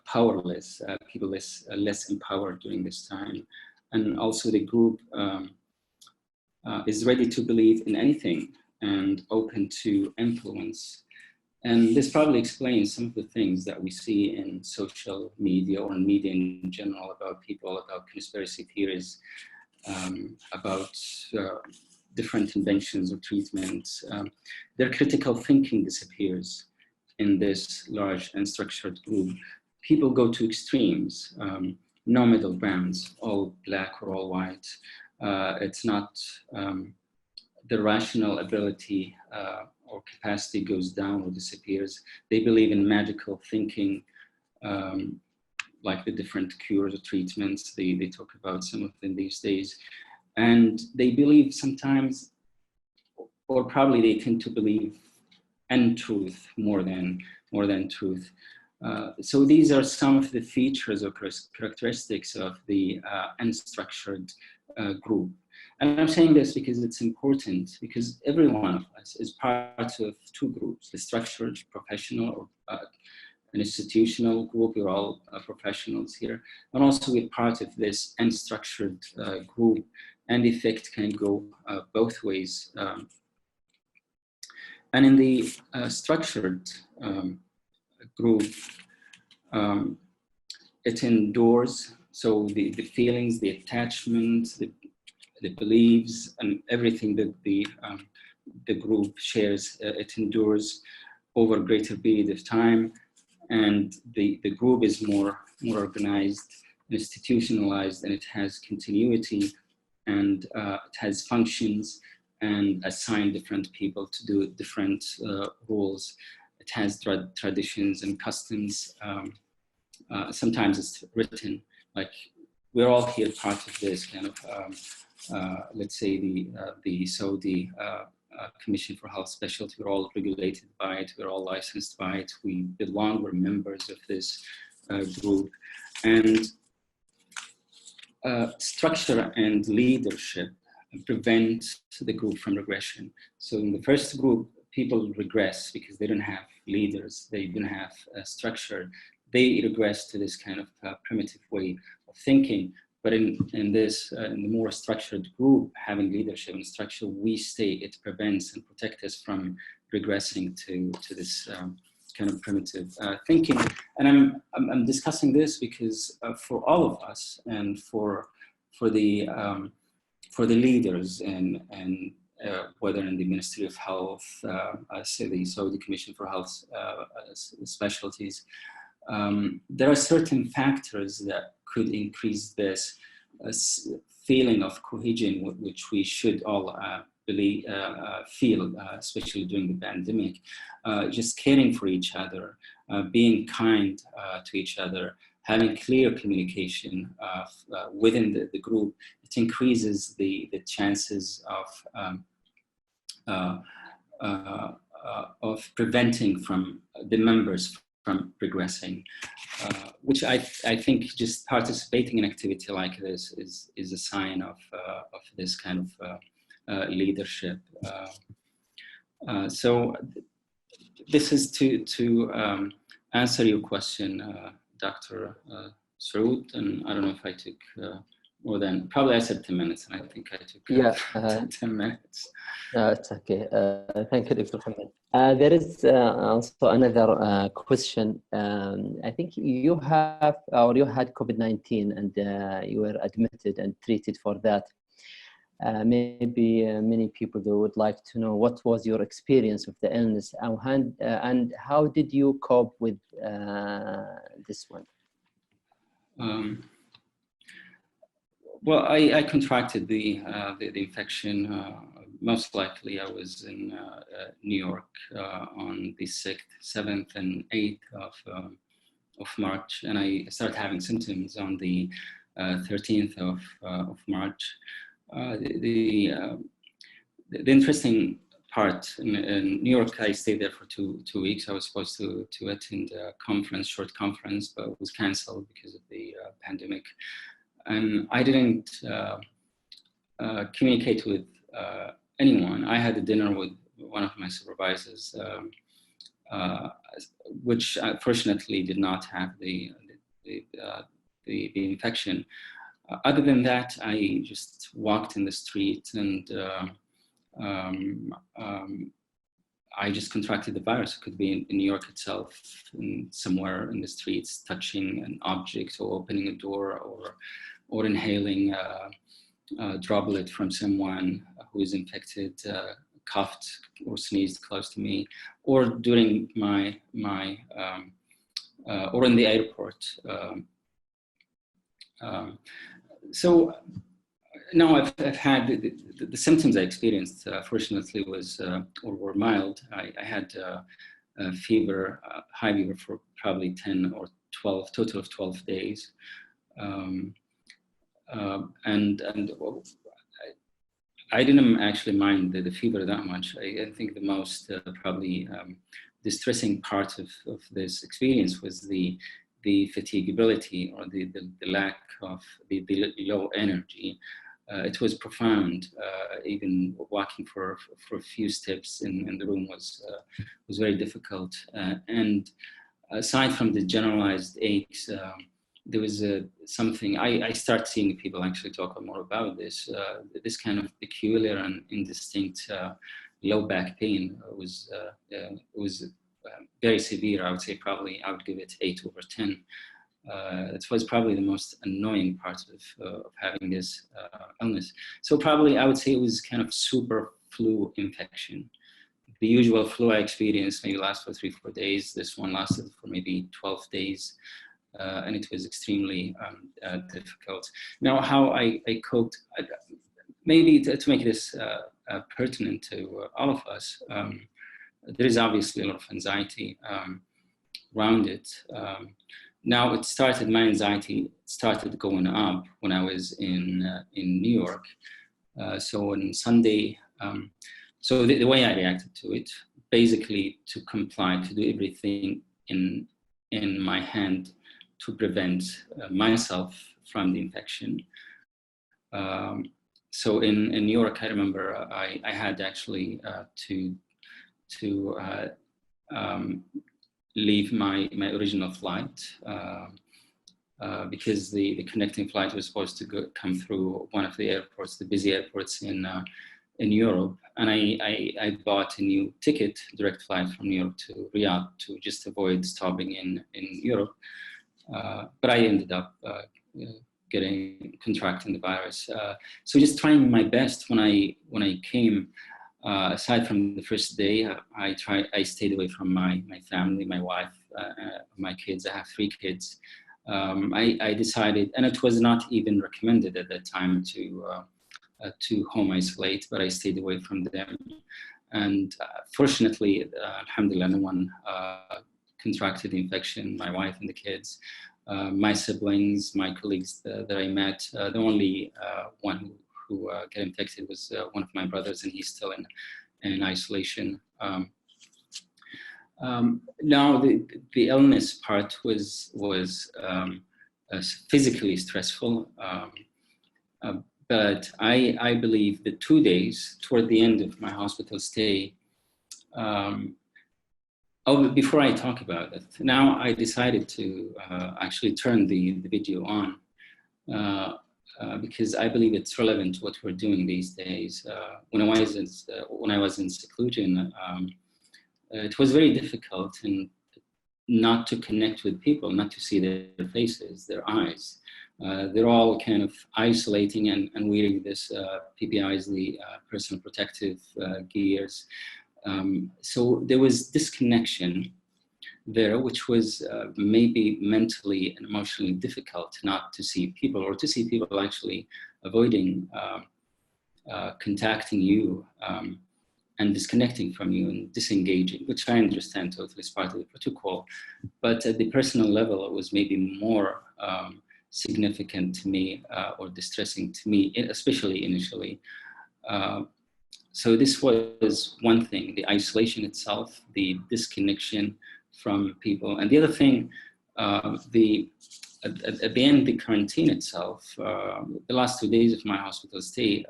S4: powerless, people less empowered during this time. And also the group is ready to believe in anything and open to influence. And this probably explains some of the things that we see in social media or in media in general about people, about conspiracy theories, about different inventions or treatments. Their critical thinking disappears in this large unstructured group. People go to extremes, no middle grounds, all black or all white. It's not the rational ability or capacity goes down or disappears. They believe in magical thinking, like the different cures or treatments. They talk about some of them these days. And they believe sometimes, or probably they tend to believe untruth more than truth. So these are some of the features or characteristics of the unstructured group. And I'm saying this because it's important, because every one of us is part of two groups, the structured, professional, or an institutional group. We're all professionals here. And also we're part of this unstructured group, and the effect can go both ways. And in the structured group, it endures, so the feelings, the attachment, the beliefs, and everything that the group shares, it endures over a greater period of time. And the group is more organized, institutionalized, and it has continuity, and it has functions, and assign different people to do different roles. It has traditions and customs. Sometimes it's written, like we're all here part of this kind of, let's say the Saudi Commission for Health Specialty. We're all regulated by it. We're all licensed by it. We belong, we're members of this group. And structure and leadership prevent the group from regression. So in the first group, people regress because they don't have leaders, they don't have structure. They regress to this kind of primitive way of thinking. But in this, in the more structured group, having leadership and structure, we stay. It prevents and protects us from regressing to this kind of primitive thinking. And I'm discussing this because for all of us, and for the leaders and whether in the Ministry of Health, say the Saudi Commission for Health Specialties, there are certain factors that could increase this feeling of cohesion, which we should all feel, especially during the pandemic. Just caring for each other, being kind to each other, having clear communication within the group. It increases the chances of preventing from the members from progressing, which I think just participating in activity like this is a sign of this kind of leadership. So this is to answer your question, Dr. Saud, and I don't know if I took more than, probably I said 10 minutes, and I think I took 10 minutes.
S2: No, it's okay. Thank you, Dr. Mohammed. There is also another question. I think you have, or you had COVID-19, and you were admitted and treated for that. Maybe many people would like to know what was your experience of the illness, and how did you cope with this one?
S4: Well, I contracted the infection. Most likely, I was in New York on the 6th, 7th, and 8th of March, and I started having symptoms on the 13th of March. The interesting part in New York, I stayed there for two weeks. I was supposed to attend a conference, short conference, but it was canceled because of the pandemic. And I didn't communicate with anyone. I had a dinner with one of my supervisors, which fortunately did not have the infection. Other than that, I just walked in the street and I just contracted the virus. It could be in New York itself, somewhere in the streets, touching an object or opening a door or inhaling a droplet from someone who is infected, coughed or sneezed close to me, or during or in the airport. So now I've had the symptoms I experienced, fortunately, were mild. I had a fever, high fever for probably 10 or 12, total of 12 days. And I didn't actually mind the fever that much. I think the most probably distressing part of this experience was the fatigability, or the lack of the low energy. It was profound. Even walking for a few steps in the room was very difficult. And aside from the generalized aches, there was something, I start seeing people actually talk more about this. This kind of peculiar and indistinct low back pain was very severe. I would say probably I would give it 8/10. It was probably the most annoying part of having this illness. So probably I would say it was kind of super flu infection. The usual flu I experienced maybe lasts for 3-4 days. This one lasted for maybe 12 days. And it was extremely difficult. Now, how I coped, maybe to make this pertinent to all of us, there is obviously a lot of anxiety around it. Now, my anxiety started going up when I was in New York. So on Sunday, so the way I reacted to it, basically to comply, to do everything in my hand to prevent myself from the infection. So in New York, I remember I had actually to leave my original flight because the connecting flight was supposed to come through one of the airports, the busy airports in Europe, and I bought a new ticket, direct flight from New York to Riyadh, to just avoid stopping in Europe. But I ended up contracting the virus. So just trying my best when I came. Aside from the first day, I stayed away from my family, my wife, my kids. I have 3 kids. I decided, and it was not even recommended at that time to home isolate, but I stayed away from them. And fortunately, alhamdulillah, no one contracted the infection, my wife and the kids. My siblings, my colleagues that I met, the only one who got infected was one of my brothers, and he's still in isolation. Now, the illness part was physically stressful, but I believe the 2 days toward the end of my hospital stay, before I talk about it, now I decided to actually turn the video on because I believe it's relevant to what we're doing these days. When I was in seclusion, it was very difficult and not to connect with people, not to see their faces, their eyes. They're all kind of isolating and wearing this PPIs, the personal protective gears. So there was disconnection there, which was maybe mentally and emotionally difficult not to see people, or to see people actually avoiding contacting you and disconnecting from you and disengaging, which I understand totally is part of the protocol. But at the personal level, it was maybe more significant to me or distressing to me, especially initially. So this was one thing, the isolation itself, the disconnection from people. And the other thing, at the end, the quarantine itself, the last 2 days of my hospital stay,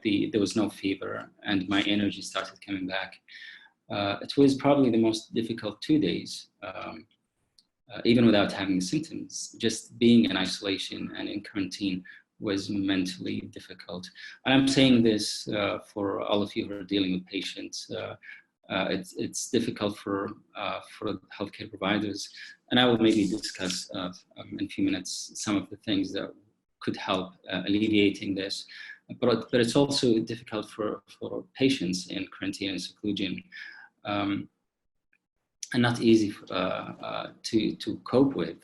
S4: there was no fever and my energy started coming back. It was probably the most difficult 2 days, even without having symptoms. Just being in isolation and in quarantine was mentally difficult. And I'm saying this for all of you who are dealing with patients. It's difficult for healthcare providers, and I will maybe discuss in a few minutes some of the things that could help alleviating this. But it's also difficult for patients in quarantine and seclusion, and not easy to cope with.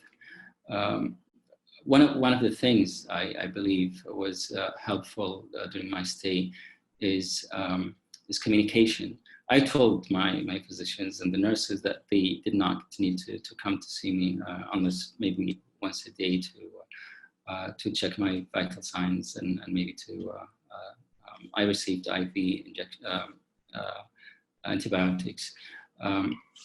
S4: One of the things I believe was helpful during my stay is communication. I told my physicians and the nurses that they did not need to come to see me unless maybe once a day to check my vital signs and maybe I received IV antibiotics.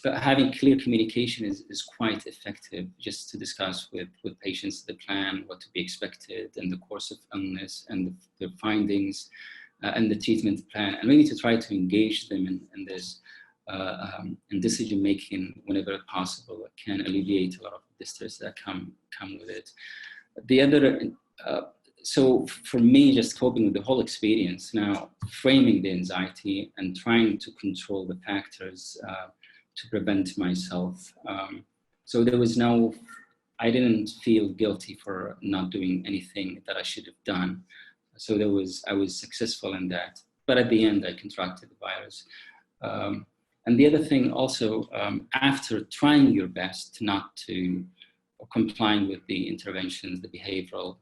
S4: But having clear communication is quite effective, just to discuss with patients the plan, what to be expected in the course of illness and the findings and the treatment plan, and maybe to try to engage them in this in decision making whenever possible. It can alleviate a lot of distress that come with it. The other, so for me, just coping with the whole experience, now framing the anxiety and trying to control the factors to prevent myself. So there was I didn't feel guilty for not doing anything that I should have done. So I was successful in that. But at the end, I contracted the virus. And the other thing also, after trying your best not to complying with the interventions, the behavioral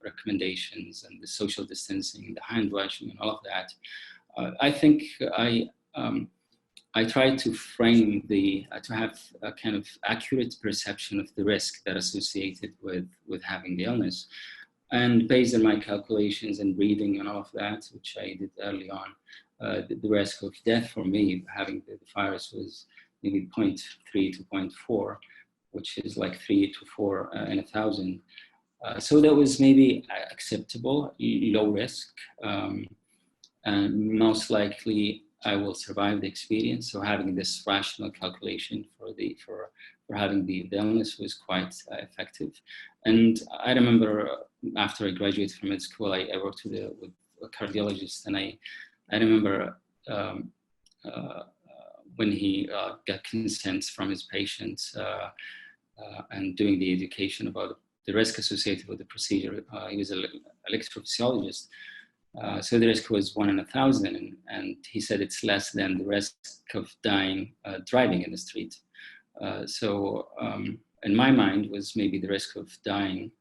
S4: recommendations and the social distancing, the hand washing and all of that, I think I try to frame to have a kind of accurate perception of the risk that associated with having the illness. And based on my calculations and breathing and all of that, which I did early on, the risk of death for me having the virus was maybe 0.3 to 0.4, which is like 3 to 4 in 1,000. So that was maybe acceptable, low risk, and most likely I will survive the experience. So having this rational calculation for having the illness was quite effective. And I remember after I graduated from med school, I worked with a cardiologist, and I remember when he got consent from his patients and doing the education about the risk associated with the procedure. He was an electrophysiologist. So the risk was 1 in 1,000, and he said it's less than the risk of dying driving in the street. So in my mind was maybe the risk of dying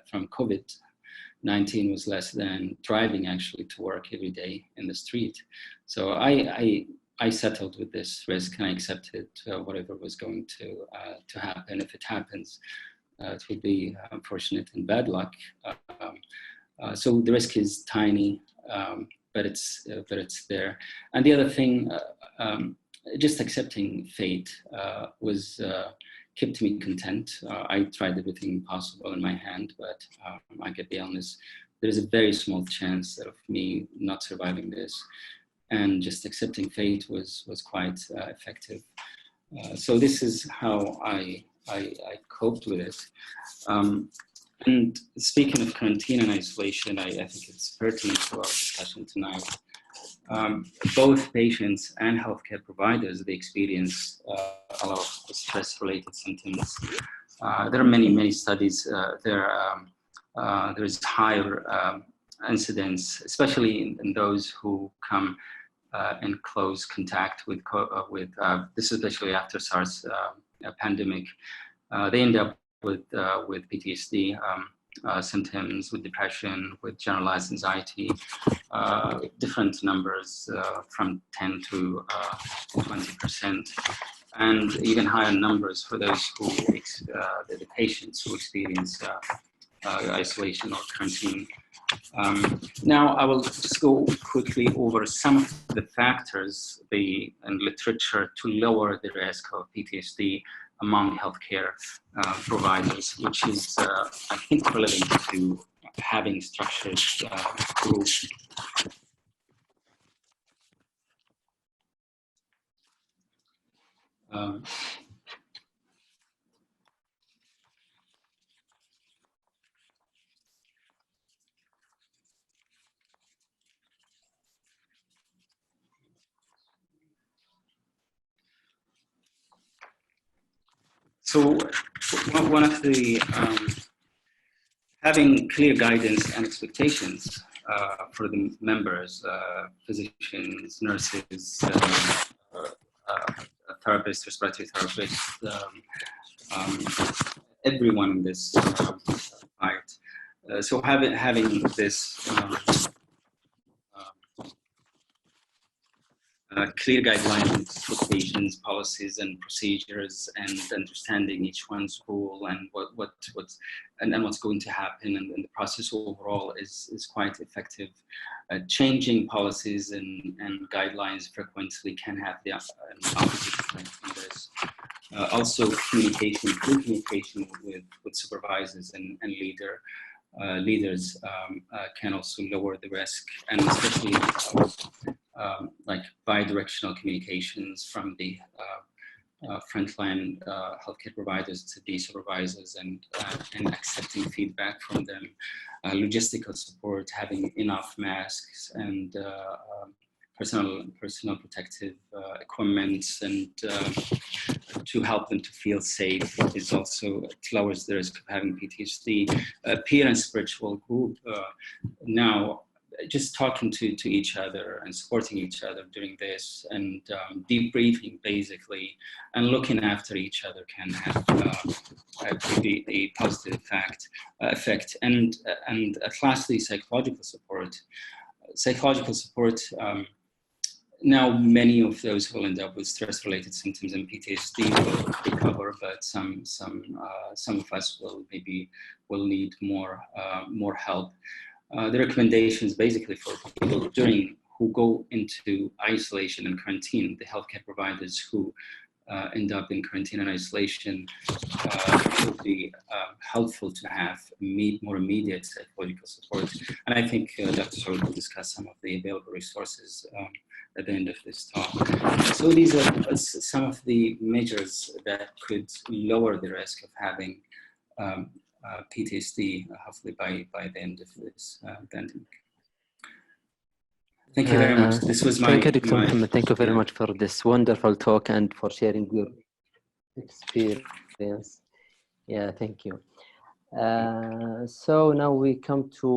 S4: from COVID-19 was less than driving actually to work every day in the street. So I settled with this risk, and I accepted whatever was going to happen. If it happens, it would be unfortunate and bad luck. So the risk is tiny, but it's there. And the other thing, just accepting fate was kept me content. I tried everything possible in my hand, but I get the illness. There's a very small chance of me not surviving this, and just accepting fate was quite effective. So this is how I coped with it. And speaking of quarantine and isolation, I think it's pertinent to our discussion tonight. Both patients and healthcare providers, they experience a lot of stress-related symptoms. There are many studies. There is higher incidence, especially in those who come in close contact with this, especially after SARS pandemic. They end up with PTSD. symptoms, with depression, with generalized anxiety, different numbers from 10 to 20%, and even higher numbers for those who, the patients who experience isolation or quarantine. Now, I will just go quickly over some of the factors in literature to lower the risk of PTSD among healthcare providers, which is, I think, relevant to having structured groups. So one of the, having clear guidance and expectations for the members, physicians, nurses, therapists, respiratory therapists, everyone in this fight. So having this clear guidelines, expectations, policies, and procedures, and understanding each one's role and what's going to happen, and the process overall is quite effective. Changing policies and guidelines frequently can have the opposite effect on this. Also, communication with supervisors and leaders can also lower the risk, and especially like bi-directional communications from the frontline healthcare providers to the supervisors, and accepting feedback from them, logistical support, having enough masks and personal protective equipment, and to help them to feel safe is also, it lowers the risk of having PTSD. Peer and spiritual group, now just talking to each other and supporting each other during this, and debriefing basically, and looking after each other can have a positive effect. And lastly, psychological support. Now, many of those who will end up with stress-related symptoms and PTSD will recover, but some of us will need more help. The recommendations basically for people who go into isolation and quarantine, the healthcare providers who end up in quarantine and isolation, it would be helpful to have more immediate psychological support. And I think Dr. Saud will discuss some of the available resources at the end of this talk. So these are some of the measures that could lower the risk of having PTSD, hopefully by the end of this pandemic. Thank you very much. This was
S2: Thank you, Dr. Mohammed. Thank you very much for this wonderful talk and for sharing your experience. Yeah, thank you. So now we come to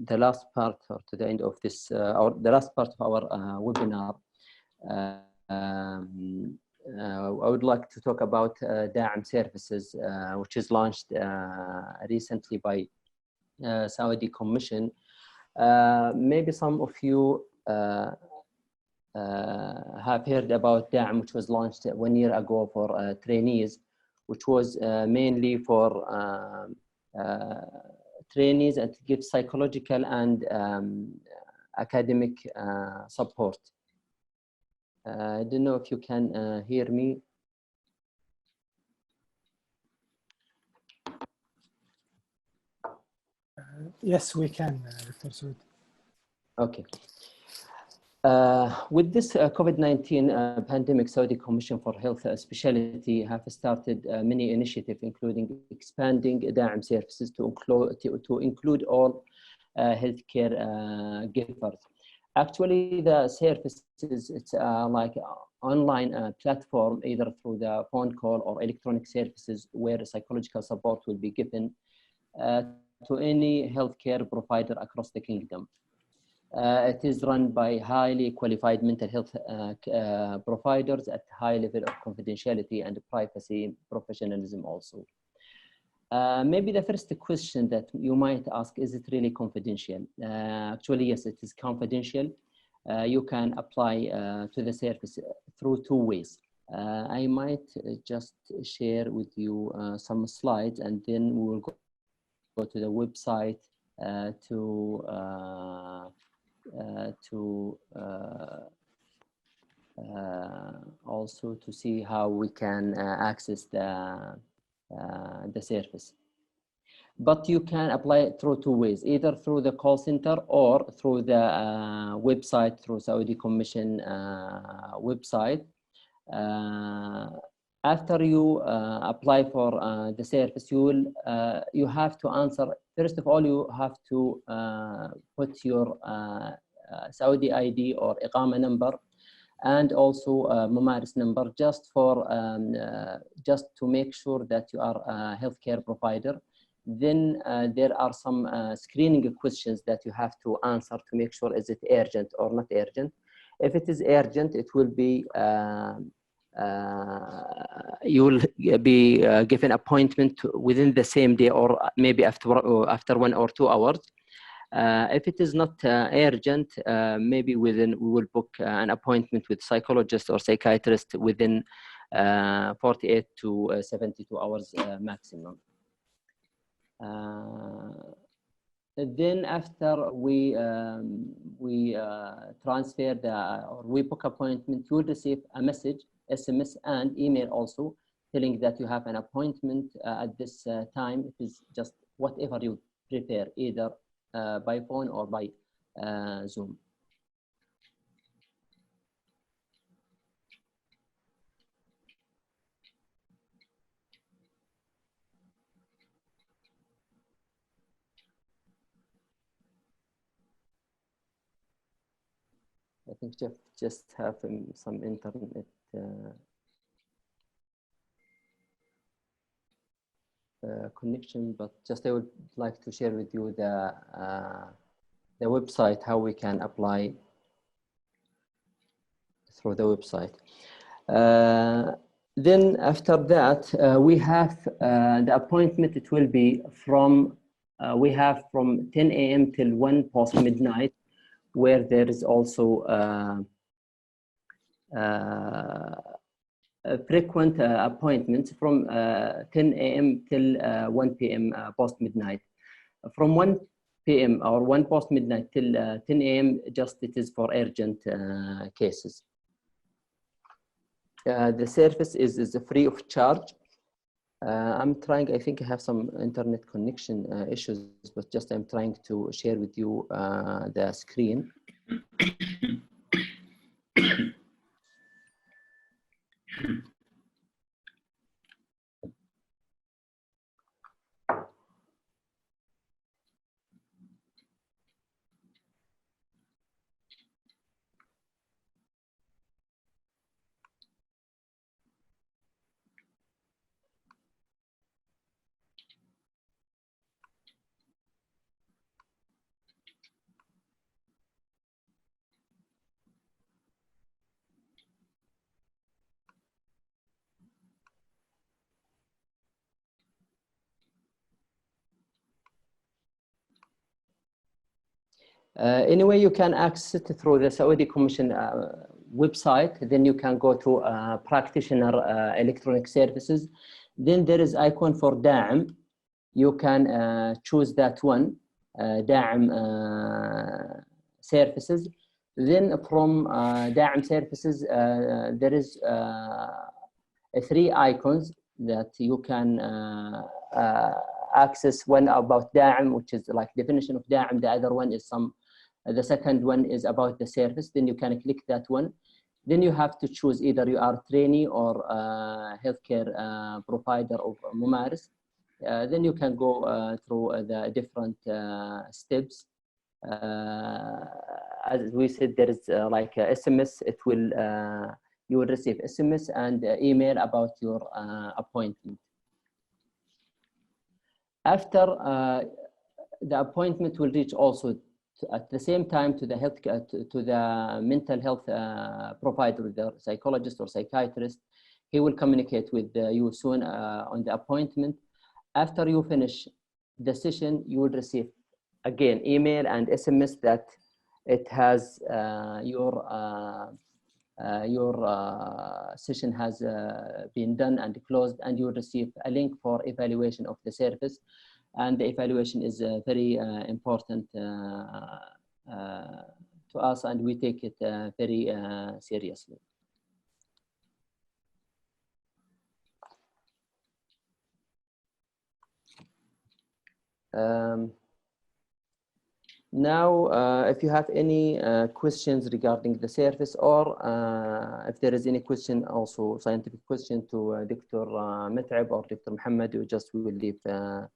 S2: the last part, or to the end of this, the last part of our webinar. I would like to talk about Da'am services, which is launched recently by Saudi Commission. Maybe some of you have heard about Da'am, which was launched 1 year ago for trainees, which was mainly for trainees and to give psychological and academic support. I don't know if you can hear me.
S3: Yes, we can, Dr. Saud.
S2: Okay. With this COVID-19 pandemic, Saudi Commission for Health Specialty have started many initiatives, including expanding Da'am services to include all healthcare givers. Actually, the services, it's like an online platform, either through the phone call or electronic services, where psychological support will be given to any healthcare provider across the kingdom. It is run by highly qualified mental health providers at high level of confidentiality and privacy professionalism also. Maybe the first question that you might ask, is it really confidential? Actually, yes, it is confidential. You can apply to the service through two ways. I might just share with you some slides, and then we will go to the website also to see how we can access the service. But you can apply it through two ways, either through the call center or through the website, through Saudi Commission website. After you apply for the service, you have to answer. First of all, you have to put your Saudi ID or Iqama number, and also Mumaris number, just to make sure that you are a healthcare provider. Then there are some screening questions that you have to answer to make sure is it urgent or not urgent. If it is urgent, it will be you will be given appointment within the same day, or maybe after 1 or 2 hours. If it is not urgent, maybe we will book an appointment with psychologist or psychiatrist within 48 to 72 hours maximum. Then after we transfer or we book appointment, you will receive a message, SMS and email also, telling that you have an appointment at this time. It is just whatever you prefer, either by phone or by Zoom. I think Jeff just have some internet connection, but just I would like to share with you the website, how we can apply through the website. Then after that, we have the appointment. It will be from we have from 10 a.m. till 1 past midnight, where there is also frequent appointments from 10 a.m. till 1 p.m. post midnight. From 1 p.m. or 1 post midnight till 10 a.m. just it is for urgent cases. The service is free of charge. I'm trying, I think I have some internet connection issues, but just I'm trying to share with you the screen. Anyway, you can access it through the Saudi Commission website. Then you can go to practitioner electronic services. Then there is icon for Da'am. You can choose that one, Da'am services. Then from Da'am services, there is 3 icons that you can access. One about Da'am, which is like definition of Da'am. The other one is the second one is about the service. Then you can click that one. Then you have to choose either you are trainee or healthcare provider of Mumaris. Then you can go through the different steps. As we said, there is like a SMS. It will you will receive SMS and email about your appointment. After the appointment will reach also at the same time to the to the mental health provider, the psychologist or psychiatrist. He will communicate with you soon on the appointment. after you finish the session, you will receive again email and SMS that it has your session has been done and closed, and you will receive a link for evaluation of the service. And the evaluation is very important to us, and we take it very seriously. Now, if you have any questions regarding the service, or if there is any question, also scientific question to Dr. Met'ab or Dr. Muhammad, we will leave the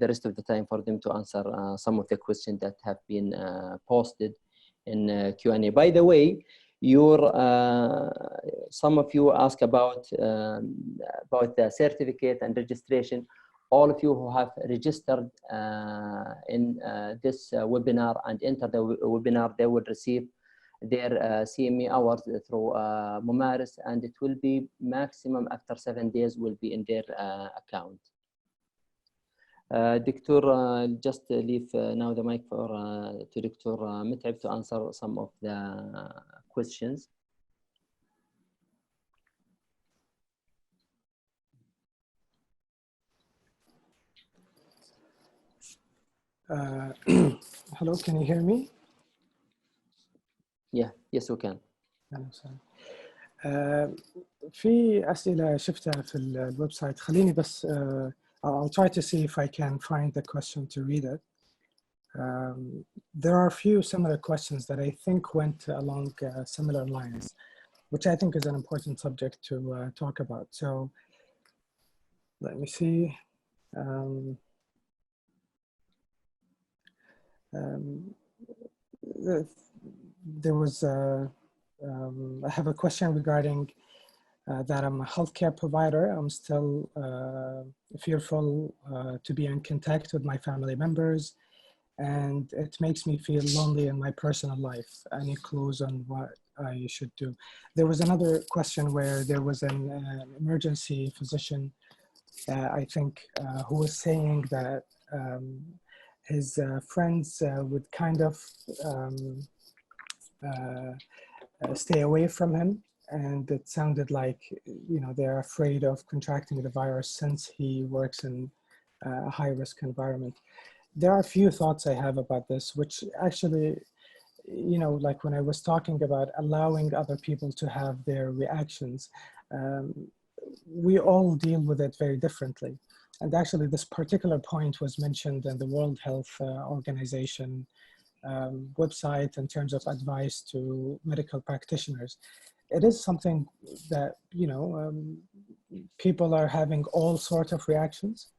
S2: rest of the time for them to answer some of the questions that have been posted in Q&A. By the way, some of you ask about the certificate and registration. All of you who have registered in this webinar and enter the webinar, they will receive their CME hours through Mumaris, and it will be maximum after 7 days will be in their account. Doctor, just leave now the mic to Dr. Met'ab to answer some of the questions.
S3: Hello, can you hear me?
S2: Yeah, yes, we can.
S3: في أسئلة شفتها في الويب سايت. خليني بس I'll try to see if I can find the question to read it. There are a few similar questions that I think went along similar lines, which I think is an important subject to talk about. So let me see. There was I have a question regarding that I'm a healthcare provider. I'm still fearful to be in contact with my family members, and it makes me feel lonely in my personal life. Any clues on what I should do? There was another question where there was an emergency physician, I think, who was saying that his friends would kind of stay away from him, and it sounded like, you know, they're afraid of contracting the virus since he works in a high-risk environment. There are a few thoughts I have about this, which actually, you know, like when I was talking about allowing other people to have their reactions, we all deal with it very differently. And actually, this particular point was mentioned in the World Health Organization website in terms of advice to medical practitioners. It is something that, you know, people are having all sorts of reactions.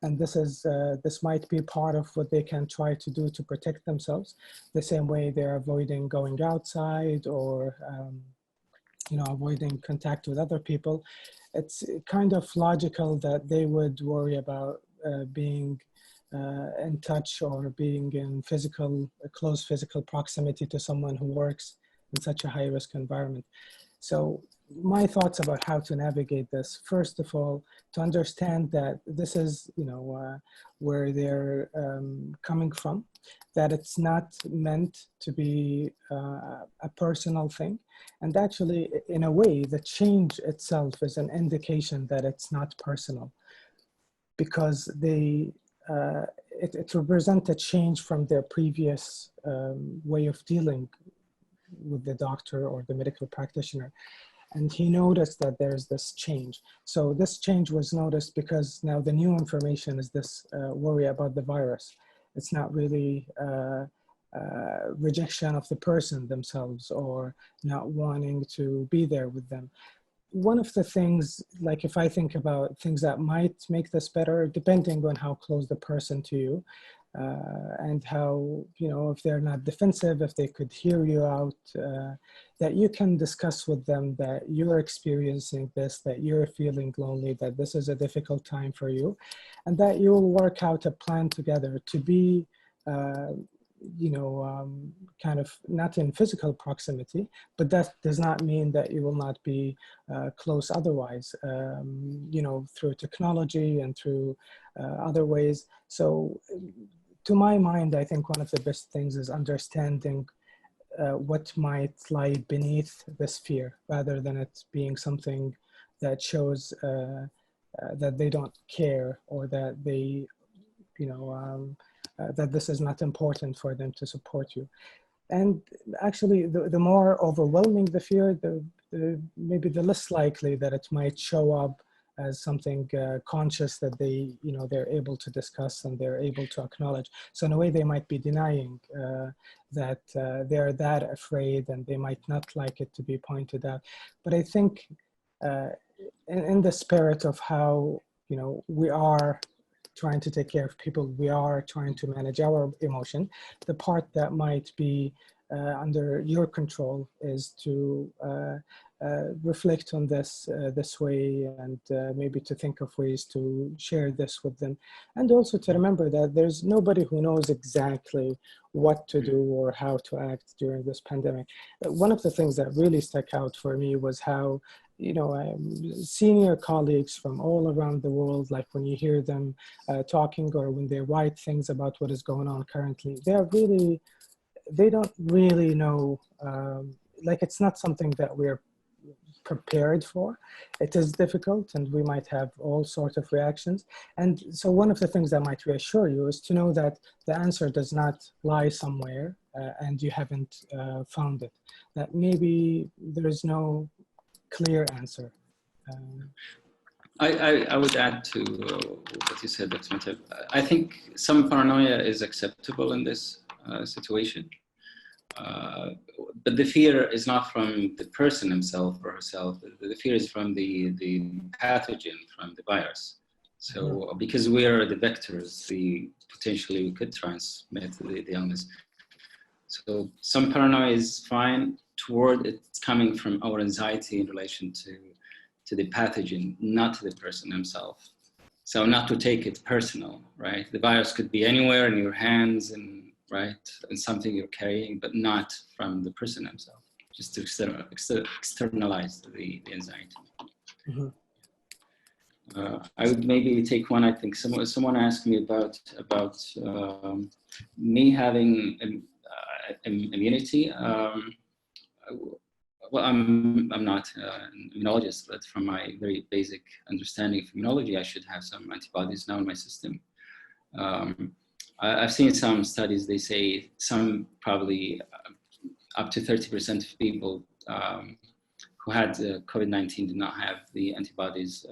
S3: And this might be part of what they can try to do to protect themselves, the same way they're avoiding going outside or you know, avoiding contact with other people. It's kind of logical that they would worry about being in touch or being in close physical proximity to someone who works in such a high-risk environment. So my thoughts about how to navigate this, first of all, to understand that this is, you know, where they're coming from, that it's not meant to be a personal thing. And actually, in a way, the change itself is an indication that it's not personal, because they, it represents a change from their previous way of dealing with the doctor or the medical practitioner. And he noticed that there's this change. So this change was noticed because now the new information is this worry about the virus. It's not really rejection of the person themselves or not wanting to be there with them. One of the things, like if I think about things that might make this better, depending on how close the person to you, and how, you know, if they're not defensive, if they could hear you out, that you can discuss with them that you're experiencing this, that you're feeling lonely, that this is a difficult time for you, and that you'll work out a plan together to be kind of not in physical proximity, but that does not mean that you will not be close otherwise, through technology and through other ways. So to my mind, I think one of the best things is understanding what might lie beneath this fear, rather than it being something that shows that they don't care, or that they, that this is not important for them to support you. And actually, the more overwhelming the fear, maybe the less likely that it might show up as something conscious that they're able to discuss and they're able to acknowledge. So in a way, they might be denying that they're that afraid, and they might not like it to be pointed out. But I think in the spirit of how, we are trying to take care of people, we are trying to manage our emotion, the part that might be under your control is to reflect on this way, and maybe to think of ways to share this with them. And also to remember that there's nobody who knows exactly what to do or how to act during this pandemic. One of the things that really stuck out for me was how, senior colleagues from all around the world, like when you hear them talking, or when they write things about what is going on currently, they don't really know, like it's not something that we're prepared for. It is difficult, and we might have all sorts of reactions. And so one of the things that might reassure you is to know that the answer does not lie somewhere and you haven't found it. That maybe there is no clear answer.
S4: I would add to what you said, Dr. Mateb. I think some paranoia is acceptable in this situation. But the fear is not from the person himself or herself. The fear is from the pathogen, from the virus. So because we are the vectors, potentially we could transmit the illness. So some paranoia is fine toward it's coming from our anxiety in relation to the pathogen, not to the person himself. So not to take it personal, right? The virus could be anywhere in your hands and something you're carrying, but not from the person himself, just to externalize the anxiety. I would maybe take one. I think someone asked me about me having immunity. Well, I'm not an immunologist, but from my very basic understanding of immunology, I should have some antibodies now in my system. I've seen some studies, they say some probably up to 30% of people who had COVID-19 did not have the antibodies.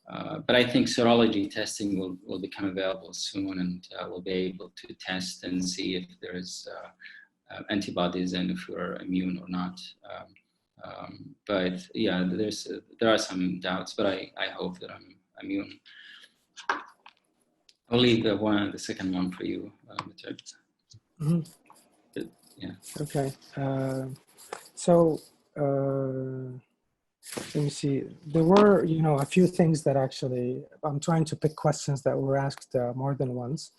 S4: But I think serology testing will become available soon, and we'll be able to test and see if there is antibodies and if you're immune or not. But yeah, there are some doubts, but I hope that I'm immune. I'll leave the second one for you, Richard. Yeah.
S3: Okay. So let me see. There were, a few things that actually, I'm trying to pick questions that were asked more than once.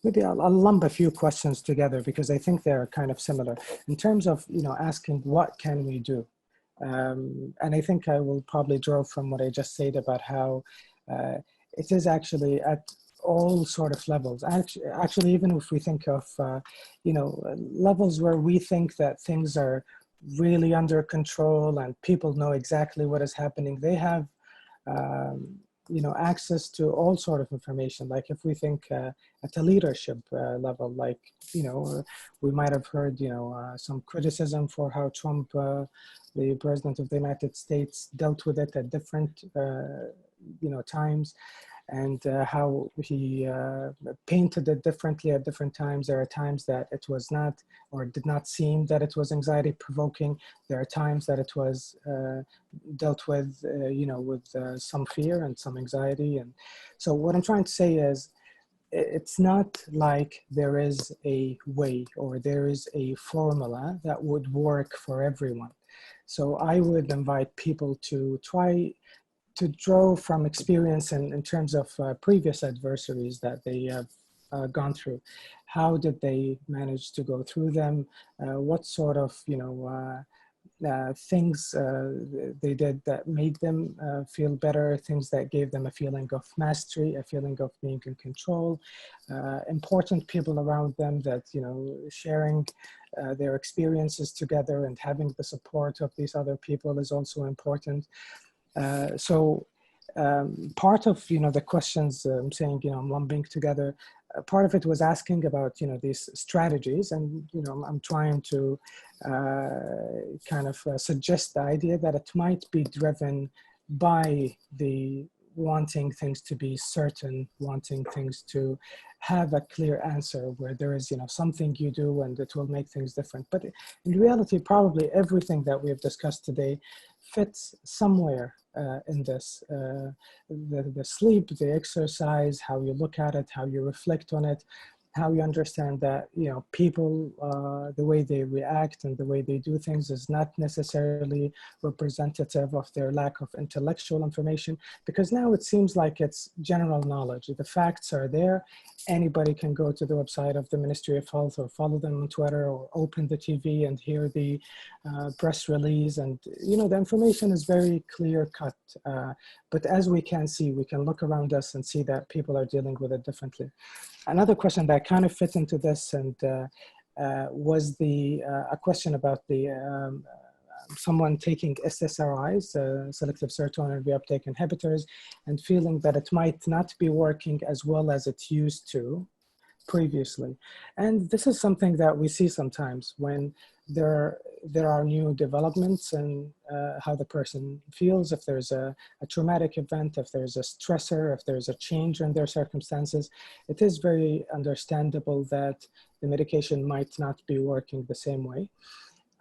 S3: Maybe I'll lump a few questions together because I think they're kind of similar in terms of, asking what can we do? And I think I will probably draw from what I just said about how it is actually at all sort of levels. Actually, even if we think of, levels where we think that things are really under control and people know exactly what is happening, they have, access to all sort of information. Like if we think at a leadership level, like, we might have heard, some criticism for how Trump, the president of the United States, dealt with it at different, times, and how he painted it differently at different times. There are times that it was not, or did not seem that it was anxiety provoking. There are times that it was dealt with, with some fear and some anxiety. And so what I'm trying to say is, it's not like there is a way or there is a formula that would work for everyone. So I would invite people to try to draw from experience in terms of previous adversaries that they have gone through. How did they manage to go through them? What sort of, things they did that made them feel better, things that gave them a feeling of mastery, a feeling of being in control, important people around them that, sharing their experiences together and having the support of these other people is also important. Part of, the questions I'm saying, I'm lumping together, part of it was asking about, these strategies, and, I'm trying to kind of suggest the idea that it might be driven by the wanting things to be certain, wanting things to have a clear answer where there is, something you do and it will make things different. But in reality, probably everything that we have discussed today fits somewhere in this. The sleep, the exercise, how you look at it, how you reflect on it, how you understand that, people, the way they react and the way they do things is not necessarily representative of their lack of intellectual information, because now it seems like it's general knowledge. The facts are there. Anybody can go to the website of the Ministry of Health or follow them on Twitter or open the TV and hear the press release. And, the information is very clear cut. But as we can see, we can look around us and see that people are dealing with it differently. Another question that kind of fit into this and was a question about the someone taking SSRIs, selective serotonin reuptake inhibitors, and feeling that it might not be working as well as it used to previously. And this is something that we see sometimes when there are new developments in how the person feels, if there's a traumatic event, if there's a stressor, if there's a change in their circumstances. It is very understandable that the medication might not be working the same way.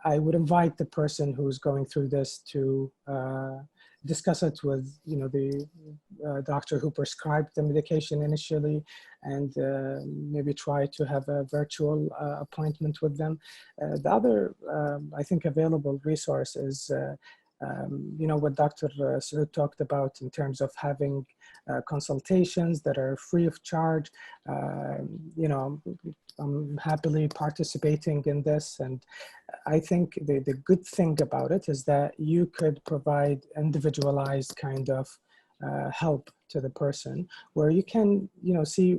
S3: I would invite the person who's going through this to discuss it with, the doctor who prescribed the medication initially, and maybe try to have a virtual appointment with them. The other, I think, available resource is, what Dr. Saud talked about in terms of having consultations that are free of charge. I'm happily participating in this, and I think the good thing about it is that you could provide individualized kind of help to the person, where you can, see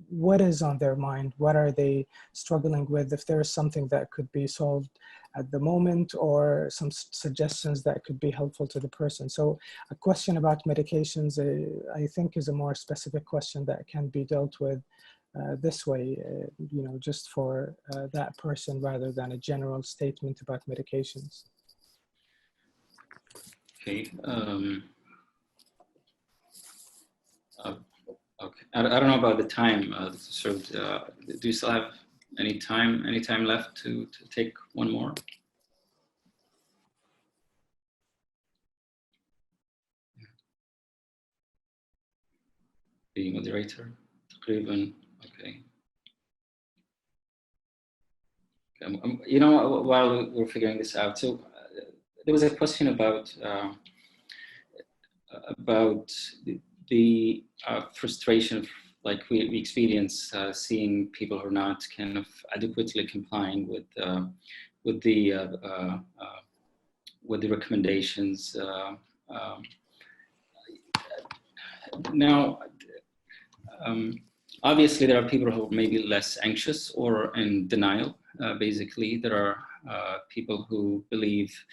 S3: what is on their mind, what are they struggling with, if there's something that could be solved at the moment, or some suggestions that could be helpful to the person. So a question about medications, I think, is a more specific question that can be dealt with this way, just for that person, rather than a general statement about medications.
S4: Okay. Okay. I don't know about the time. So, do you still have any time left to take one more? The moderator, Cleveland. Okay. While we're figuring this out, so there was a question about the frustration, like we experience seeing people who are not kind of adequately complying with the recommendations. Now, obviously, there are people who are maybe less anxious or in denial. Basically, there are people who believe,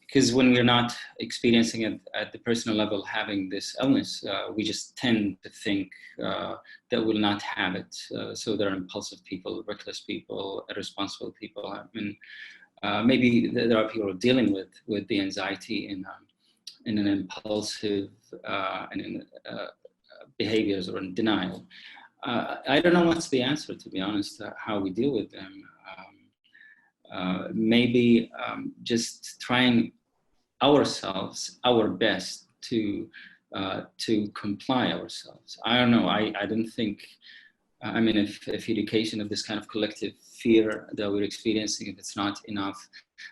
S4: because when we're not experiencing it at the personal level, having this illness, we just tend to think that we'll not have it. So there are impulsive people, reckless people, irresponsible people. I mean, maybe there are people who are dealing with the anxiety in an impulsive and in behaviors or in denial. I don't know what's the answer, to be honest, how we deal with them. Maybe just trying ourselves, our best to comply ourselves. I don't know. I don't think. I mean, if education of this kind of collective fear that we're experiencing, if it's not enough,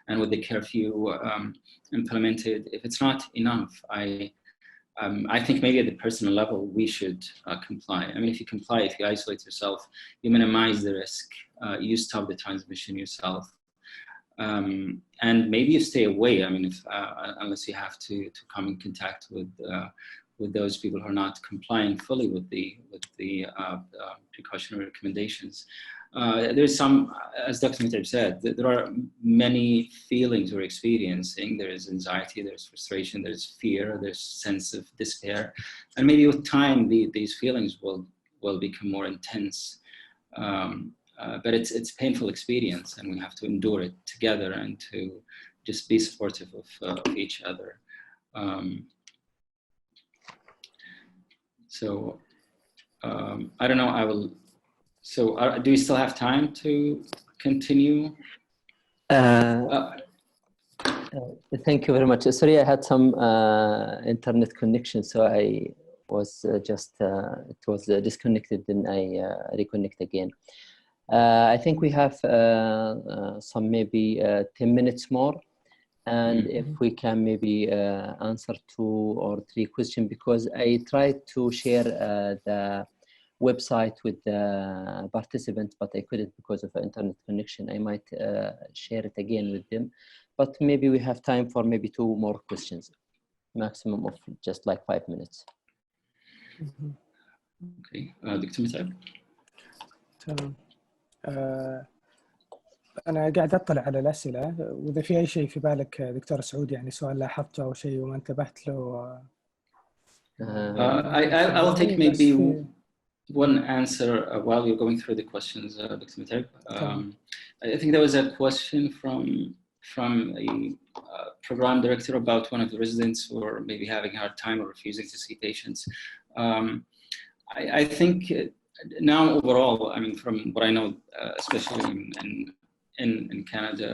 S4: and with the curfew implemented, if it's not enough, I think maybe at the personal level, we should comply. I mean, if you comply, if you isolate yourself, you minimize the risk, you stop the transmission yourself. And maybe you stay away. I mean, unless you have to come in contact with those people who are not complying fully with the precautionary recommendations. There's some, as Dr. Miteb said, there are many feelings we're experiencing. There is anxiety, there's frustration, there's fear, there's sense of despair, and maybe with time these feelings will become more intense. But it's a painful experience, and we have to endure it together and to just be supportive of each other. I don't know. I will. So, do we still have time to continue?
S2: Thank you very much. Sorry, I had some internet connection, so I was it was disconnected, and I reconnect again. I think we have some maybe 10 minutes more, and if we can maybe answer 2 or 3 questions, because I tried to share the website with the participants, but I couldn't because of the internet connection. I might share it again with them, but maybe we have time for maybe 2 more questions, maximum of just like 5 minutes.
S4: Okay, Dr. Miteb.
S3: تمام. أنا قاعد أطلع على الأسئلة، وإذا في أي شيء في بالك دكتور سعود، يعني سؤال لاحظته أو شيء وما انتبهت له.
S4: I'll take maybe one answer while you're going through the questions, Dr. Miteb. I think there was a question from a program director about one of the residents who are maybe having a hard time or refusing to see patients. I think now overall, I mean, from what I know, especially in Canada,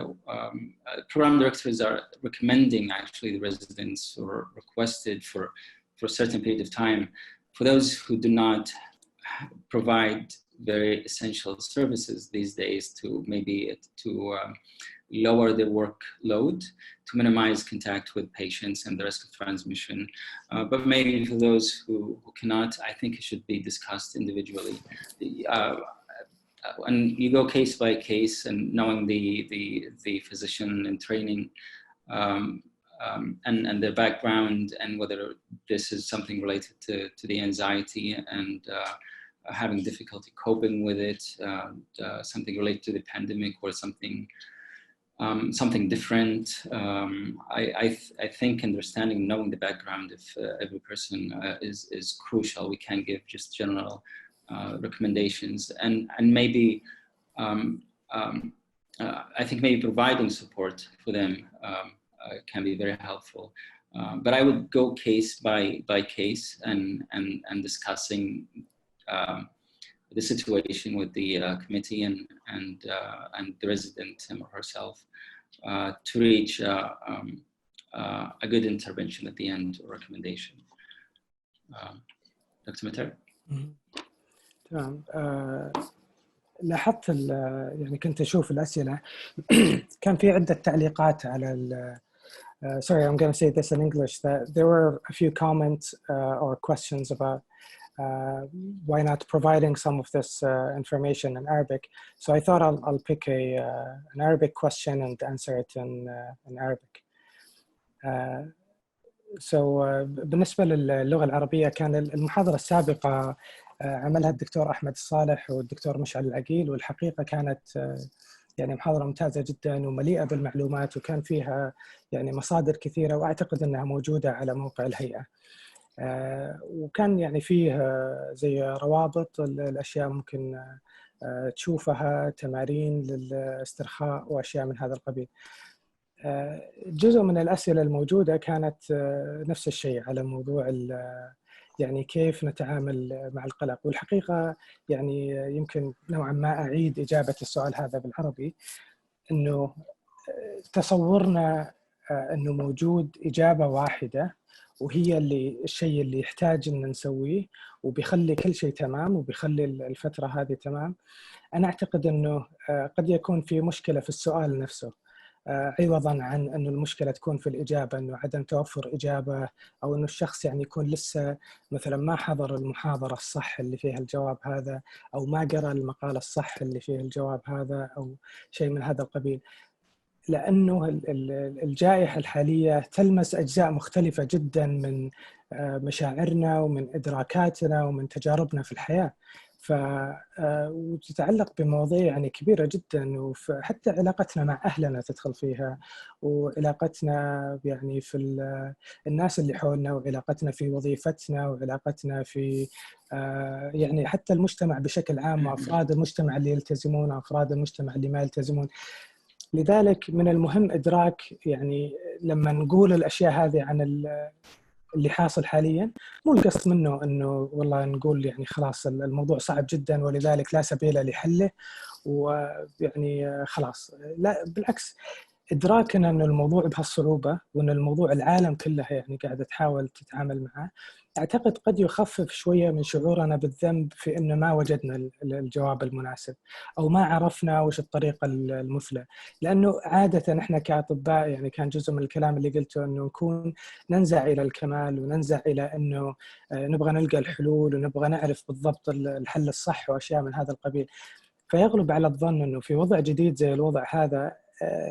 S4: program directors are recommending actually the residents, or requested for a certain period of time, for those who do not provide very essential services these days, to maybe lower their workload, to minimize contact with patients and the risk of transmission. But maybe for those who cannot, I think it should be discussed individually. And you go case by case, and knowing the physician and training and their background, and whether this is something related to the anxiety and having difficulty coping with it, something related to the pandemic, or something different. I think understanding, knowing the background of every person is crucial. We can't give just general recommendations, and maybe I think maybe providing support for them can be very helpful. But I would go case by case and discussing the situation with the committee and the resident, him or herself, to reach a good intervention at the end, or recommendation. Dr. Miteb.
S3: تمام. لاحظت يعني كنت أشوف الأسئلة كان في عدة تعليقات على sorry, I'm going to say this in English, that there were a few comments or questions about why not providing some of this information in Arabic. So I thought I'll pick an Arabic question and answer it in Arabic. So بالنسبة للغة العربية، كان المحاضرة السابقة عملها الدكتور أحمد الصالح والدكتور مشعل العقيل، والحقيقة كانت يعني محاضرة ممتازة جدا ومليئة بالمعلومات، وكان فيها يعني مصادر كثيرة، وأعتقد أنها موجودة على موقع الهيئة. وكان يعني فيه زي روابط الأشياء ممكن تشوفها، تمارين للاسترخاء وأشياء من هذا القبيل. جزء من الأسئلة الموجودة كانت نفس الشيء على موضوع يعني كيف نتعامل مع القلق، والحقيقة يعني يمكن نوعا ما أعيد إجابة السؤال هذا بالعربي، إنه تصورنا إنه موجود إجابة واحدة، وهي الشيء اللي يحتاج إن نسويه وبيخلي كل شيء تمام وبيخلي الفترة هذه تمام. أنا أعتقد إنه قد يكون في مشكلة في السؤال نفسه. عوضاً عن أنه المشكلة تكون في الإجابة، أنه عدم توفر إجابة، أو أنه الشخص يعني يكون لسه مثلاً ما حضر المحاضرة الصح اللي فيها الجواب هذا، أو ما قرأ المقال الصح اللي فيه الجواب هذا، أو شيء من هذا القبيل. لأنه الجائحة الحالية تلمس أجزاء مختلفة جداً من مشاعرنا ومن إدراكاتنا ومن تجاربنا في الحياة، وتتعلق بمواضيع يعني كبيرة جداً، وحتى علاقتنا مع أهلنا تدخل فيها، وعلاقتنا يعني في الناس اللي حولنا، وعلاقتنا في وظيفتنا، وعلاقتنا في يعني حتى المجتمع بشكل عام، وأفراد المجتمع اللي يلتزمون وأفراد المجتمع اللي ما يلتزمون. لذلك من المهم إدراك يعني لما نقول الأشياء هذه عن اللي حاصل حاليا، مو القصد منه أنه والله نقول يعني خلاص الموضوع صعب جدا ولذلك لا سبيل لحله ويعني خلاص، لا بالعكس، إدراكنا أن الموضوع بهالصعوبة وأن الموضوع العالم كله يعني قاعدة تحاول تتعامل معه، أعتقد قد يخفف شوية من شعورنا بالذنب في أنه ما وجدنا الجواب المناسب أو ما عرفنا وش الطريقة المثلى. لأنه عادة إحنا كأطباء يعني كان جزء من الكلام اللي قلته أنه نكون ننزع إلى الكمال وننزع إلى أنه نبغى نلقى الحلول ونبغى نعرف بالضبط الحل الصح وأشياء من هذا القبيل. فيغلب على الظن أنه في وضع جديد زي الوضع هذا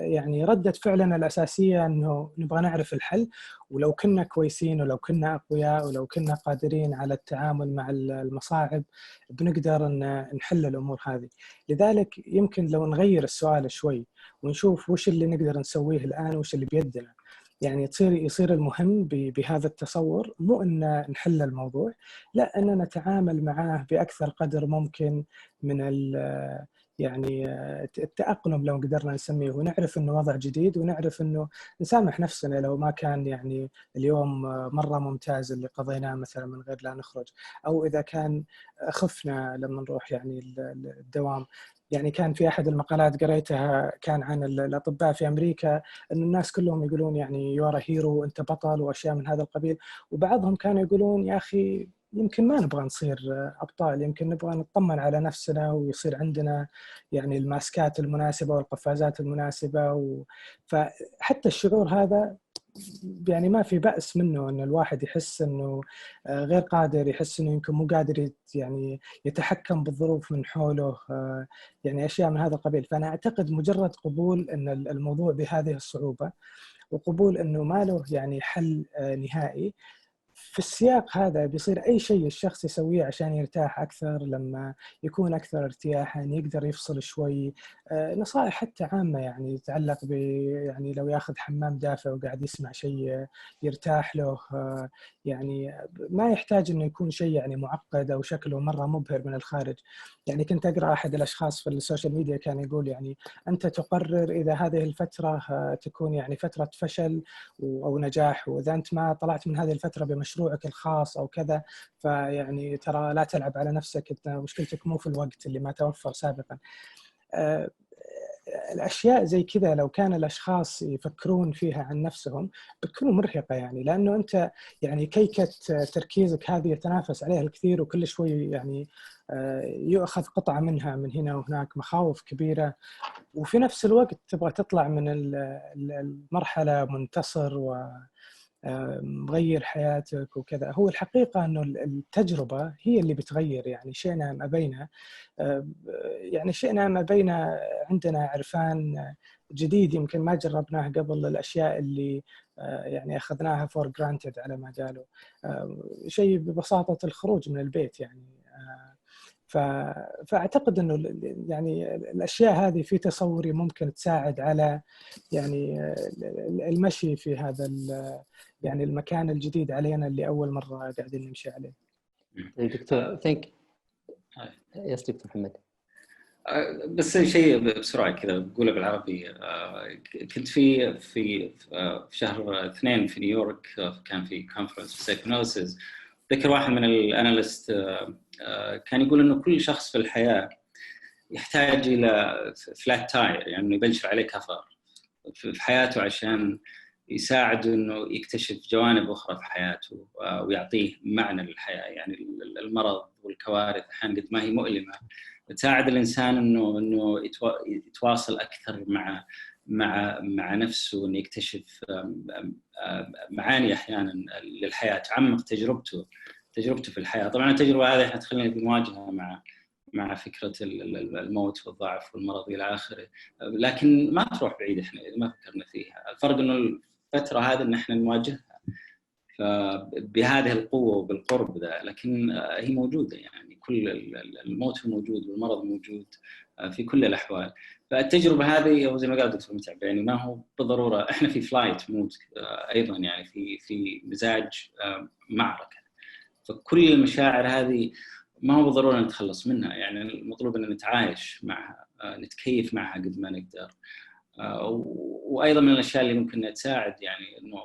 S3: يعني ردة فعلنا الأساسية أنه نبغى نعرف الحل، ولو كنا كويسين ولو كنا أقوياء ولو كنا قادرين على التعامل مع المصاعب بنقدر أن نحل الأمور هذه. لذلك يمكن لو نغير السؤال شوي ونشوف وش اللي نقدر نسويه الآن وش اللي بيدنا، يعني يصير المهم بهذا التصور مو أن نحل الموضوع، لا أن نتعامل معه بأكثر قدر ممكن من يعني التأقلم لو قدرنا نسميه، ونعرف أنه وضع جديد ونعرف أنه نسامح نفسنا لو ما كان يعني اليوم مرة ممتاز اللي قضيناه مثلا من غير لا نخرج، أو إذا كان خفنا لما نروح يعني الدوام. يعني كان في أحد المقالات قريتها كان عن الأطباء في أمريكا أن الناس كلهم يقولون يعني يو ار هيرو، أنت بطل وأشياء من هذا القبيل، وبعضهم كانوا يقولون يا أخي يمكن ما نبغى نصير أبطال، يمكن نبغى نطمن على نفسنا ويصير عندنا يعني الماسكات المناسبة والقفازات المناسبة فحتى الشعور هذا يعني ما في بأس منه، أن الواحد يحس أنه غير قادر، يحس أنه يمكن مو قادر يعني يتحكم بالظروف من حوله، يعني أشياء من هذا القبيل. فأنا أعتقد مجرد قبول أن الموضوع بهذه الصعوبة وقبول أنه ما له يعني حل نهائي، في السياق هذا بيصير أي شيء الشخص يسويه عشان يرتاح أكثر، لما يكون أكثر ارتياحاً يقدر يفصل شوي. نصائح حتى عامة يعني يتعلق يعني لو ياخذ حمام دافئ وقاعد يسمع شيء يرتاح له، يعني ما يحتاج إنه يكون شيء يعني معقد أو شكله مرة مبهر من الخارج. يعني كنت أقرأ أحد الأشخاص في السوشيال ميديا كان يقول يعني أنت تقرر إذا هذه الفترة تكون يعني فترة فشل أو نجاح، وإذا أنت ما طلعت من هذه الفترة بمشروعك الخاص أو كذا فيعني ترى لا تلعب على نفسك، أنت مشكلتك مو في الوقت اللي ما توفر سابقا. الأشياء زي كذا لو كان الأشخاص يفكرون فيها عن نفسهم بتكون مرهقة، يعني لأنه أنت يعني كيكة تركيزك هذه يتنافس عليها الكثير، وكل شوي يعني يؤخذ قطعة منها من هنا وهناك، مخاوف كبيرة، وفي نفس الوقت تبغى تطلع من المرحلة منتصر ومغير حياتك وكذا. هو الحقيقة أنه التجربة هي اللي بتغير، يعني شئنا ما بينا، يعني شئنا ما بينا عندنا عرفان جديد يمكن ما جربناه قبل، الأشياء اللي يعني أخذناها for granted على ما قالوا، شيء ببساطة الخروج من البيت يعني. فأعتقد أنه يعني الأشياء هذه في تصوري ممكن تساعد على يعني المشي في هذا يعني المكان الجديد علينا اللي أول مرة قاعدين نمشي عليه.
S2: دكتور يس دكتور محمد.
S4: بس شيء بسرعة كذا بقوله بالعربي. كنت في شهر 2 في نيويورك، كان في كونفرنس في سايكوناليسيس. ذكر واحد من الاناليست كان يقول انه كل شخص في الحياة يحتاج الى فلات تاير، يعني يبنشر عليه كفر في حياته عشان يساعد انه يكتشف جوانب اخرى في حياته ويعطيه معنى للحياة. يعني المرض والكوارث احيانا قد ما هي مؤلمة تساعد الانسان انه يتواصل اكثر مع مع نفسه، انه يكتشف معاني احيانا للحياه، تعمق تجربته في الحياه. طبعا التجربه هذه احنا تخلينا في مواجهه مع فكره الموت والضعف والمرض الى اخره، لكن ما تروح بعيد احنا اذا ما فكرنا فيها. الفرق انه الفتره هذه ان احنا نواجهها بهذه القوه وبالقرب ذا، لكن هي موجوده، يعني كل الموت موجود والمرض موجود في كل الاحوال. فالتجربه هذه زي ما قال دكتور متعب، يعني ما هو بالضروره احنا في فلايت مود ايضا، يعني في مزاج معركه. فكل المشاعر هذه ما هو بالضروره نتخلص منها، يعني المطلوب ان نتعايش معها، نتكيف معها قد ما نقدر. وايضا من الاشياء اللي ممكن تساعد يعني انه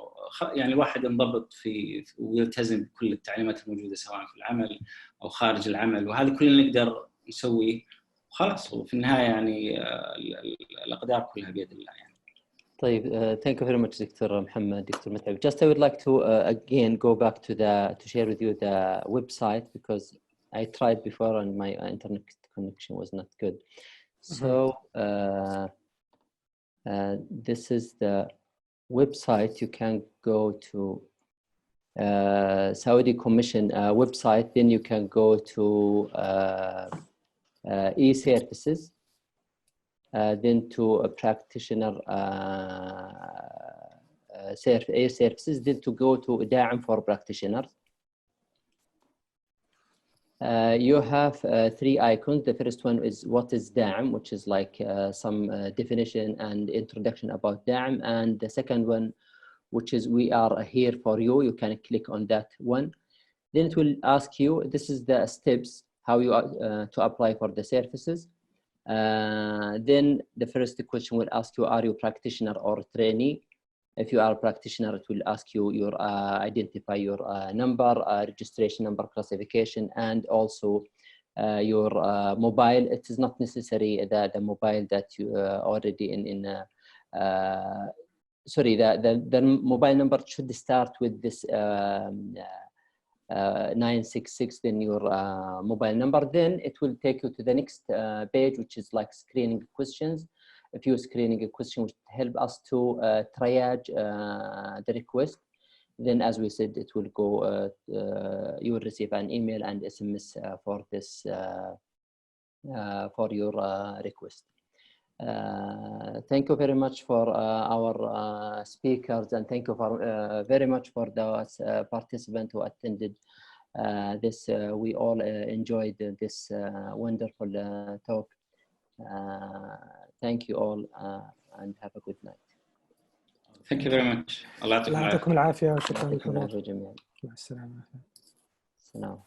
S4: يعني الواحد ينضبط في ويلتزم بكل التعليمات الموجوده سواء في العمل او خارج العمل، وهذا كلنا نقدر نسويه خلاص. وفي النهايه يعني الاقدار كلها بيد الله يعني.
S2: طيب, thank you very much, Dr. Muhammad, Dr. Mut'ab. Just I would like to again go back to share with you the website, because I tried before and my internet connection was not good. So this is the website. You can go to Saudi Commission website, then you can go to e-services, then to a practitioner services, then to go to DAAM for practitioners. You have three icons. The first one is what is DAAM, which is like some definition and introduction about DAAM, and the second one, which is we are here for you. You can click on that one. Then it will ask you, this is the steps how you are to apply for the services. Then the first question will ask you, are you practitioner or trainee? If you are a practitioner, it will ask you your identify your number, registration number, classification, and also your mobile. It is not necessary that the mobile that you already sorry, the mobile number should start with this 966, then your mobile number. Then it will take you to the next page, which is like screening questions. If you're screening a question, which help us to triage the request. Then, as we said, it will go. You will receive an email and SMS for this for your request. Thank you very much for our speakers, and thank you for very much for those participants who attended this. We all enjoyed this wonderful talk. Thank you all and have a good night.
S4: Thank you very much. الله
S3: يعطيكم العافية وشكرا
S2: يعطيكم
S3: للحضور.
S2: العافية جميعا.
S3: مع السلامة.
S2: السلام.